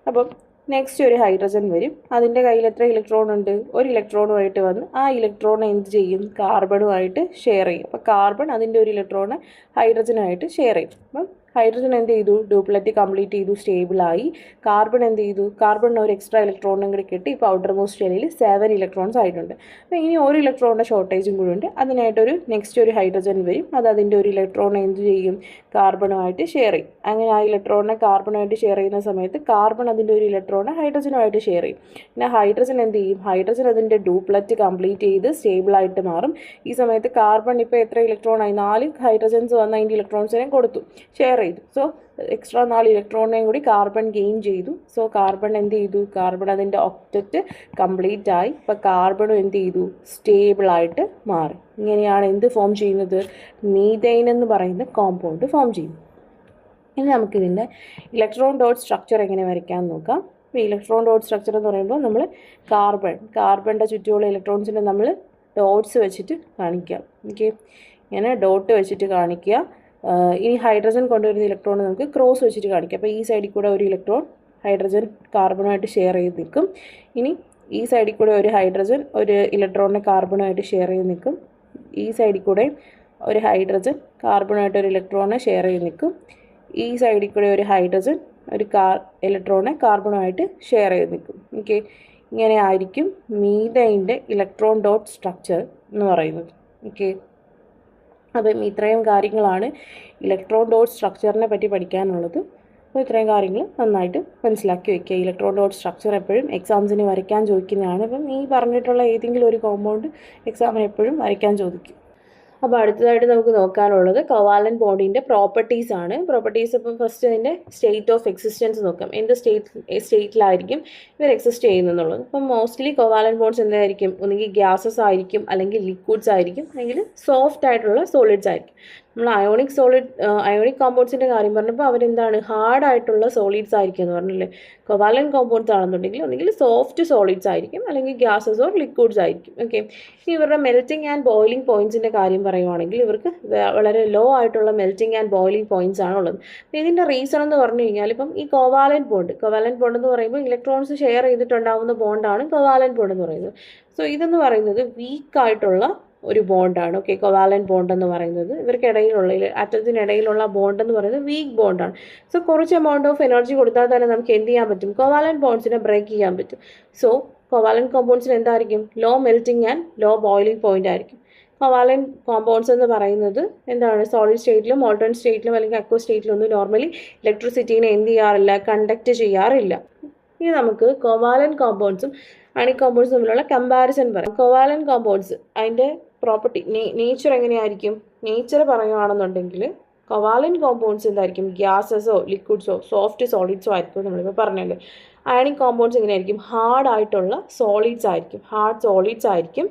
അപ്പം നെക്സ്റ്റ് ഒരു ഹൈഡ്രജൻ വരും. അതിൻ്റെ കയ്യിൽ എത്ര ഇലക്ട്രോൺ ഉണ്ട്? ഒരു ഇലക്ട്രോണുമായിട്ട് വന്ന് ആ ഇലക്ട്രോൺ എന്ത് ചെയ്യും? കാർബണുമായിട്ട് ഷെയർ ചെയ്യും. അപ്പോൾ കാർബൺ അതിൻ്റെ ഒരു ഇലക്ട്രോണ് ഹൈഡ്രജനുമായിട്ട് ഷെയർ ചെയ്യും. അപ്പം ഹൈഡ്രജൻ എന്ത് ചെയ്തു, ഡ്യൂപ്ലറ്റ് കംപ്ലീറ്റ് ചെയ്തു, സ്റ്റേബിളായി. കാർബൺ എന്ത് ചെയ്തു, കാർബണിന് ഒരു എക്സ്ട്രാ ഇലക്ട്രോണും കൂടി കിട്ടി. ഇപ്പോൾ ഔട്ടർ മോസ്റ്റ് ഷെല്ലിൽ 7 ഇലക്ട്രോൺസ് ആയിട്ടുണ്ട്. അപ്പോൾ ഇനി ഒരു ഇലക്ട്രോണിൻ്റെ ഷോർട്ടേജും കൂടി ഉണ്ട്. അതിനായിട്ടൊരു നെക്സ്റ്റ് ഒരു ഹൈഡ്രജൻ വരും. അത് അതിൻ്റെ ഒരു ഇലക്ട്രോൺ എന്ത് ചെയ്യും, കാർബണുമായിട്ട് ഷെയർ ചെയ്യും. അങ്ങനെ ആ ഇലക്ട്രോണിനെ കാർബണുമായിട്ട് ഷെയർ ചെയ്യുന്ന സമയത്ത് കാർബൺ അതിൻ്റെ ഒരു ഇലക്ട്രോണിനെ ഹൈഡ്രജനുമായിട്ട് ഷെയർ ചെയ്യും. പിന്നെ ഹൈഡ്രജൻ എന്ത് ചെയ്യും, ഹൈഡ്രജൻ അതിൻ്റെ ഡ്യൂപ്ലറ്റ് കംപ്ലീറ്റ് ചെയ്ത് സ്റ്റേബിളായിട്ട് മാറും. ഈ സമയത്ത് കാർബൺ ഇപ്പോൾ എത്ര ഇലക്ട്രോണായി, 4 ഹൈഡ്രജൻസ് വന്ന് അതിൻ്റെ ഇലക്ട്രോൺസിനെ കൊടുത്തു, ഷെയർ ചെയ്തു. സോ എക്സ്ട്രാ 4 ഇലക്ട്രോണിനെയും കൂടി കാർബൺ ഗെയിൻ ചെയ്തു. സോ കാർബൺ എന്ത് ചെയ്തു, കാർബൺ അതിൻ്റെ ഒക്ടറ്റ് കംപ്ലീറ്റ് ആയി. ഇപ്പോൾ കാർബണും എന്ത് ചെയ്തു, സ്റ്റേബിളായിട്ട് മാറി. ഇങ്ങനെയാണ് എന്ത് ഫോം ചെയ്യുന്നത്, മീഥൈൻ എന്ന് പറയുന്ന കോമ്പൗണ്ട് ഫോം ചെയ്യും. ഇനി നമുക്കിതിൻ്റെ ഇലക്ട്രോൺ ഡോട്ട് സ്ട്രക്ചർ എങ്ങനെ വരയ്ക്കാമെന്ന് നോക്കാം. ഇപ്പോൾ ഇലക്ട്രോൺ ഡോട്ട് സ്ട്രക്ചർ എന്ന് പറയുമ്പോൾ നമ്മൾ കാർബണിൻ്റെ ചുറ്റുമുള്ള ഇലക്ട്രോൺസിനെ നമ്മൾ ഡോട്ട്സ് വെച്ചിട്ട് കാണിക്കാം. ഓക്കെ, ഇങ്ങനെ ഡോട്ട് വെച്ചിട്ട് കാണിക്കുക. ഇനി ഹൈഡ്രജൻ കൊണ്ടുവരുന്ന ഇലക്ട്രോൺ നമുക്ക് ക്രോസ് വെച്ചിട്ട് കാണിക്കാം. അപ്പോൾ ഈ സൈഡിൽ കൂടെ ഒരു ഇലക്ട്രോൺ ഹൈഡ്രജൻ കാർബണുമായിട്ട് ഷെയർ ചെയ്ത് നിൽക്കും. ഇനി ഈ സൈഡിൽ കൂടെ ഒരു ഹൈഡ്രജൻ ഒരു ഇലക്ട്രോണിനെ കാർബണുമായിട്ട് ഷെയർ ചെയ്ത് നിൽക്കും. ഈ സൈഡിൽ കൂടെ ഒരു ഹൈഡ്രജൻ കാർബണുമായിട്ട് ഒരു ഇലക്ട്രോണിനെ ഷെയർ ചെയ്ത് നിൽക്കും. ഈ സൈഡിൽ കൂടെ ഒരു ഹൈഡ്രജൻ ഒരു ഇലക്ട്രോണിനെ കാർബണുമായിട്ട് ഷെയർ ചെയ്ത് നിൽക്കും. ഓക്കെ, ഇങ്ങനെ ആയിരിക്കും മീഥൈൻ്റെ ഇലക്ട്രോൺ ഡോട്ട് സ്ട്രക്ചർ എന്ന് പറയുന്നത്. ഓക്കെ, അപ്പം ഇത്രയും കാര്യങ്ങളാണ് ഇലക്ട്രോൺ ഡോട്ട് സ്ട്രക്ചറിനെ പറ്റി പഠിക്കാനുള്ളത്. അപ്പോൾ ഇത്രയും കാര്യങ്ങൾ നന്നായിട്ട് മനസ്സിലാക്കി വയ്ക്കുക. ഇലക്ട്രോൺ ഡോട്ട് സ്ട്രക്ചർ എപ്പോഴും എക്സാംസിന് വരയ്ക്കാൻ ചോദിക്കുന്നതാണ്. അപ്പം ഈ പറഞ്ഞിട്ടുള്ള ഏതെങ്കിലും ഒരു കോമ്പൗണ്ട് എക്സാമിന് എപ്പോഴും വരയ്ക്കാൻ ചോദിക്കും. അപ്പോൾ അടുത്തതായിട്ട് നമുക്ക് നോക്കാനുള്ളത് കോവാലന്റ് ബോണ്ടിൻ്റെ പ്രോപ്പർട്ടീസ് ആണ്. പ്രോപ്പർട്ടീസ് ഇപ്പോൾ ഫസ്റ്റ് അതിൻ്റെ സ്റ്റേറ്റ് ഓഫ് എക്സിസ്റ്റൻസ് നോക്കാം. എന്ത് സ്റ്റേറ്റിലായിരിക്കും ഇവർ എക്സിസ്റ്റ് ചെയ്യുന്നുള്ളത്. അപ്പം മോസ്റ്റ്ലി കോവാലന്റ് ബോണ്ട്സ് എന്തായിരിക്കും, ഒന്നുകിൽ ഗ്യാസസ് ആയിരിക്കും, അല്ലെങ്കിൽ ലിക്വിഡ്സ് ആയിരിക്കും, അല്ലെങ്കിൽ സോഫ്റ്റ് ആയിട്ടുള്ള സോളിഡ്സ് ആയിരിക്കും. നമ്മൾ അയോണിക് കോമ്പൗണ്ട്സിൻ്റെ കാര്യം പറഞ്ഞപ്പോൾ അവരെന്താണ്, ഹാർഡായിട്ടുള്ള സോളിഡ്സ് ആയിരിക്കും എന്ന് പറഞ്ഞില്ലേ. കോവാലന്റ് കോമ്പൗണ്ട്സ് ആണെന്നുണ്ടെങ്കിൽ ഒന്നുകിൽ സോഫ്റ്റ് സോളിഡ്സ് ആയിരിക്കും, അല്ലെങ്കിൽ ഗ്യാസസ് ഓർ ലിക്വിഡ്സ് ആയിരിക്കും. ഓക്കെ, ഇനി ഇവരുടെ മെൽറ്റിംഗ് ആൻഡ് ബോയിലിംഗ് പോയിൻറ്റ്സിൻ്റെ കാര്യം പറയുവാണെങ്കിൽ ഇവർക്ക് വളരെ ലോ ആയിട്ടുള്ള മെൽറ്റിംഗ് ആൻഡ് ബോയിലിംഗ് പോയിൻറ്റ്സ് ആണുള്ളത്. ഇതിൻ്റെ റീസൺ എന്ന് പറഞ്ഞു കഴിഞ്ഞാൽ ഇപ്പം ഈ കോവാലന്റ് ബോണ്ട് എന്ന് പറയുമ്പോൾ ഇലക്ട്രോൺസ് ഷെയർ ചെയ്തിട്ടുണ്ടാകുന്ന ബോണ്ടാണ് കോവാലന്റ് ബോണ്ട് എന്ന് പറയുന്നത്. സോ ഇതെന്ന് പറയുന്നത് വീക്കായിട്ടുള്ള ഒരു ബോണ്ടാണ്. ഓക്കെ, കോവാലന്റ് ബോണ്ട് എന്ന് പറയുന്നത് ഇവർക്കിടയിലുള്ള ആറ്റത്തിനിടയിലുള്ള ബോണ്ട് എന്ന് പറയുന്നത് വീക്ക് ബോണ്ടാണ്. സോ കുറച്ച് എമൗണ്ട് ഓഫ് എനർജി കൊടുത്താൽ തന്നെ നമുക്ക് എന്ത് ചെയ്യാൻ പറ്റും, കോവാലന്റ് ബോണ്ട്സിനെ ബ്രേക്ക് ചെയ്യാൻ പറ്റും. സോ കോവാലന്റ് കോമ്പൗണ്ട്സിന് എന്തായിരിക്കും, low melting and low boiling point ആയിരിക്കും. കോവാലന്റ് കോമ്പൗണ്ട്സ് എന്ന് പറയുന്നത് എന്താണ്, സോളിഡ് സ്റ്റേറ്റിലും മോൾട്ടൺ സ്റ്റേറ്റിലും അല്ലെങ്കിൽ അക്വ സ്റ്റേറ്റിലൊന്നും നോർമലി ഇലക്ട്രിസിറ്റീനെ എന്ത് ചെയ്യാറില്ല, കണ്ടക്ട് ചെയ്യാറില്ല. ഇനി നമുക്ക് കോവാലന്റ് കോമ്പൗണ്ട്സും അയോണിക് കോമ്പൗണ്ട്സും തമ്മിലുള്ള കമ്പാരിസൺ പറയാം. കോവാലന്റ് കോമ്പൗണ്ട്സ് അതിൻ്റെ പ്രോപ്പർട്ടി നേച്ചർ എങ്ങനെയായിരിക്കും, നേച്ചർ പറയുകയാണെന്നുണ്ടെങ്കിൽ കോവാലന്റ് കോമ്പൗണ്ട്സ് എന്തായിരിക്കും, ഗ്യാസസോ ലിക്വിഡ്സോ സോഫ്റ്റ് സോളിഡ്സോ ആയിരിക്കും നമ്മളിപ്പോൾ പറഞ്ഞത്. അയോണിക് കോമ്പൗണ്ട്സ് എങ്ങനെയായിരിക്കും, ഹാർഡ് ആയിട്ടുള്ള സോളിഡ്സ് ആയിരിക്കും, ഹാർഡ് സോളിഡ്സ് ആയിരിക്കും.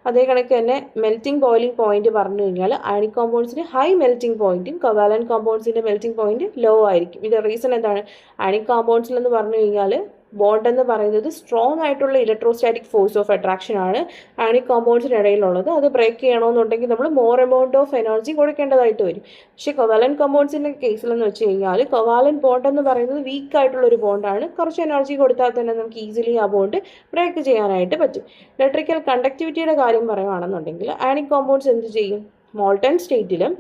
അതേ കണക്ക് തന്നെ മെൽറ്റിംഗ് ബോയിലിംഗ് പോയിന്റ് പറഞ്ഞു കഴിഞ്ഞാൽ അയോണിക് കോമ്പൗണ്ട്സിന് ഹൈ മെൽറ്റിംഗ് പോയിന്റും കോവാലന്റ് കോമ്പൗണ്ട്സിൻ്റെ മെൽറ്റിംഗ് പോയിന്റ് ലോ ആയിരിക്കും. ഇതിൻ്റെ റീസൺ എന്താണ്, അയോണിക് കോമ്പൗണ്ട്സിൽ എന്ന് പറഞ്ഞു കഴിഞ്ഞാൽ ബോണ്ട് എന്ന് പറയുന്നത് സ്ട്രോങ് ആയിട്ടുള്ള ഇലക്ട്രോസ്റ്റാറ്റിക് ഫോഴ്സ് ഓഫ് അട്രാക്ഷൻ ആണ് അയോണിക് കോമ്പൗണ്ട്സിന് ഇടയിലുള്ളത്. അത് ബ്രേക്ക് ചെയ്യണമെന്നുണ്ടെങ്കിൽ നമ്മൾ മോർ എമൗണ്ട് ഓഫ് എനർജി കൊടുക്കേണ്ടതായിട്ട് വരും. പക്ഷേ കോവാലന്റ് കോമ്പൗണ്ട്സിൻ്റെ കേസിലെന്ന് വെച്ച് കഴിഞ്ഞാൽ കോവാലന്റ് ബോണ്ട് എന്ന് പറയുന്നത് വീക്ക് ആയിട്ടുള്ള ഒരു ബോണ്ടാണ്. കുറച്ച് എനർജി കൊടുത്താൽ തന്നെ നമുക്ക് ഈസിലി ആ ബോണ്ട് ബ്രേക്ക് ചെയ്യാനായിട്ട് പറ്റും. ഇലക്ട്രിക്കൽ കണ്ടക്ടിവിറ്റിയുടെ കാര്യം പറയുകയാണെന്നുണ്ടെങ്കിൽ അയോണിക് കോമ്പൗണ്ട്സ് എന്ത് ചെയ്യും, മോൾട്ടൺ സ്റ്റേറ്റിലും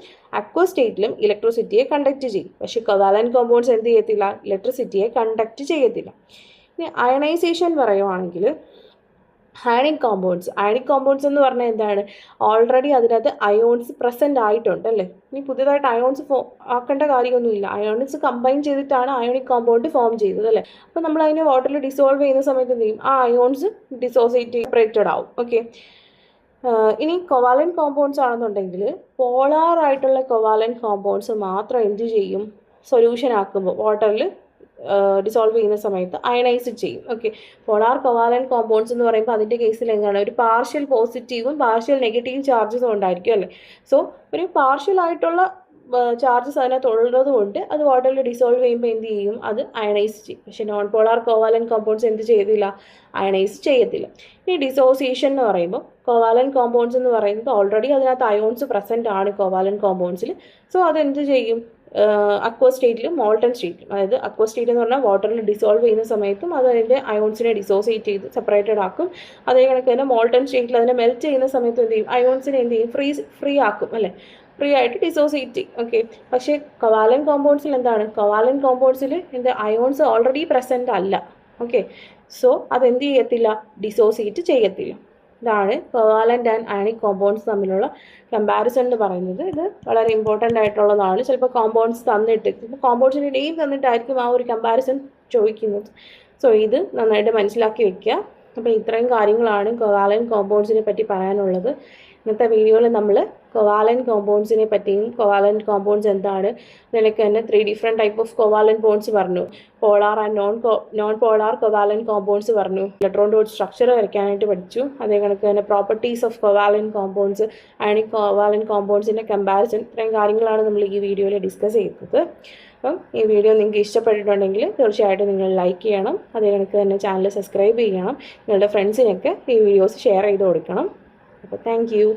അക്വ സ്റ്റേറ്റിലും ഇലക്ട്രിസിറ്റിയെ കണ്ടക്ട് ചെയ്യും. പക്ഷേ കോവാലന്റ് കോമ്പൗണ്ട്സ് എന്ത് ചെയ്യത്തില്ല, ഇലക്ട്രിസിറ്റിയെ കണ്ടക്ട് ചെയ്യത്തില്ല. ഇനി അയണൈസേഷൻ പറയുവാണെങ്കിൽ അയോണിക് കോമ്പൗണ്ട്സ് എന്ന് പറഞ്ഞാൽ എന്താണ്, ഓൾറെഡി അതിനകത്ത് അയോൺസ് പ്രസൻറ്റ് ആയിട്ടുണ്ട് അല്ലേ. ഇനി പുതിയതായിട്ട് അയോൺസ് ആക്കേണ്ട കാര്യമൊന്നുമില്ല. അയോൺസ് കമ്പൈൻ ചെയ്തിട്ടാണ് അയോണിക് കോമ്പൗണ്ട് ഫോം ചെയ്തത് അല്ലേ. അപ്പോൾ നമ്മൾ അതിനെ വാട്ടറിൽ ഡിസോൾവ് ചെയ്യുന്ന സമയത്ത് എന്ത് ചെയ്യും, ആ അയോൺസ് സെപ്പറേറ്റഡ് ആവും. ഓക്കെ, ഇനി കോവാലന്റ് കോമ്പൗണ്ട്സ് ആണെന്നുണ്ടെങ്കിൽ പോളാർ ആയിട്ടുള്ള കോവാലന്റ് കോമ്പൗണ്ട്സ് മാത്രം എന്ത് ചെയ്യും, സൊല്യൂഷൻ ആക്കുമ്പോൾ വാട്ടറിൽ ഡിസോൾവ് ചെയ്യുന്ന സമയത്ത് അയണൈസ് ചെയ്യും. ഓക്കെ, പോളാർ കോവാലന്റ് കോമ്പൗണ്ട്സ് എന്ന് പറയുമ്പോൾ അതിൻ്റെ കേസിൽ എന്താണ്, ഒരു പാർഷ്യൽ പോസിറ്റീവും പാർഷ്യൽ നെഗറ്റീവ് ചാർജസും ഉണ്ടായിരിക്കും അല്ലേ. സോ ഒരു പാർഷ്യൽ ആയിട്ടുള്ള ചാർജസ് അതിനകത്ത് ഉള്ളത് കൊണ്ട് അത് വാട്ടറിൽ ഡിസോൾവ് ചെയ്യുമ്പോൾ എന്ത് ചെയ്യും, അത് അയണൈസ് ചെയ്യും. പക്ഷേ നോൺ പോളാർ കോവാലന്റ് കോമ്പൗണ്ട്സ് എന്ത് ചെയ്യത്തില്ല, അയണൈസ് ചെയ്യത്തില്ല. ഈ ഡിസോസിയേഷൻ എന്ന് പറയുമ്പോൾ കോവാലന്റ് കോമ്പൗണ്ട്സ് എന്ന് പറയുന്നത് ഓൾറെഡി അതിനകത്ത് അയോൺസ് പ്രസൻറ്റ് ആണ് കോവാലന്റ് കോമ്പൗണ്ട്സിൽ. സോ അതെന്ത് ചെയ്യും, അക്വ സ്റ്റേറ്റിലും മോൾട്ടൺ സ്റ്റേറ്റിലും, അതായത് അക്വ സ്റ്റേറ്റ് എന്ന് പറഞ്ഞാൽ വാട്ടറിൽ ഡിസോൾവ് ചെയ്യുന്ന സമയത്തും അത് അതിൻ്റെ അയോൺസിനെ ഡിസോസിയേറ്റ് ചെയ്ത് സെപ്പറേറ്റഡ് ആക്കും. അതേ കണക്ക് തന്നെ മോൾട്ടൺ സ്റ്റേറ്റിൽ അതിനെ മെൽറ്റ് ചെയ്യുന്ന സമയത്ത് എന്ത് ചെയ്യും, അയോൺസിനെ എന്ത് ചെയ്യും, ഫ്രീ ആക്കും അല്ലേ. ഫ്രീ ആയിട്ട് ഡിസോസിയേറ്റ് ചെയ്യും. ഓക്കെ, പക്ഷേ കൊവാലൻ കോമ്പൗണ്ട്സിൽ എന്താണ്, കൊവാലൻ കോമ്പൗണ്ട്സിൽ എൻ്റെ അയോൺസ് ഓൾറെഡി പ്രസൻ്റ് അല്ല. ഓക്കെ, സോ അതെന്ത് ചെയ്യത്തില്ല, ഡിസോസിയേറ്റ് ചെയ്യത്തില്ല. ഇതാണ് കൊവാലൻ്റ് ആൻഡ് അയണിക് കോമ്പൗണ്ട്സ് തമ്മിലുള്ള കമ്പാരിസൺ എന്ന് പറയുന്നത്. ഇത് വളരെ ഇമ്പോർട്ടൻ്റ് ആയിട്ടുള്ളതാണ്. ചിലപ്പോൾ കോമ്പൗണ്ട്സ് തന്നിട്ട്, ഇപ്പോൾ കോമ്പൗണ്ട്സിൻ്റെ നെയിം തന്നിട്ടായിരിക്കും ആ ഒരു കമ്പാരിസൺ ചോദിക്കുന്നത്. സോ ഇത് നന്നായിട്ട് മനസ്സിലാക്കി വെക്കുക. അപ്പോൾ ഇത്രയും കാര്യങ്ങളാണ് കൊവാലൻ കോമ്പൗണ്ട്സിനെ പറ്റി പറയാനുള്ളത്. ഇന്നത്തെ വീഡിയോയിൽ നമ്മൾ കൊവാലൻ കോമ്പൗണ്ട്സിനെ പറ്റിയും കൊവാലൻ കോമ്പൗണ്ട്സ് എന്താണ്, നിനക്ക് തന്നെ 3 different type of covalent bonds പറഞ്ഞു, polar and non polar covalent compounds പറഞ്ഞു, ഇലക്ട്രോൺ ഡോട്ട് സ്ട്രക്ചർ വരയ്ക്കാനായിട്ട് പഠിച്ചു. അതേ കണക്ക് തന്നെ properties of covalent compounds, ionic covalent കോമ്പൗണ്ട്സിൻ്റെ കമ്പാരിസൺ, ഇത്രയും കാര്യങ്ങളാണ് നമ്മൾ ഈ വീഡിയോയിൽ ഡിസ്കസ് ചെയ്തത്. അപ്പം ഈ വീഡിയോ നിങ്ങൾക്ക് ഇഷ്ടപ്പെട്ടിട്ടുണ്ടെങ്കിൽ തീർച്ചയായിട്ടും നിങ്ങൾ ലൈക്ക് ചെയ്യണം. അതേ കണക്ക് തന്നെ ചാനൽ സബ്സ്ക്രൈബ് ചെയ്യണം. നിങ്ങളുടെ ഫ്രണ്ട്സിനൊക്കെ ഈ വീഡിയോസ് ഷെയർ ചെയ്ത് കൊടുക്കണം. അപ്പോൾ താങ്ക് യു.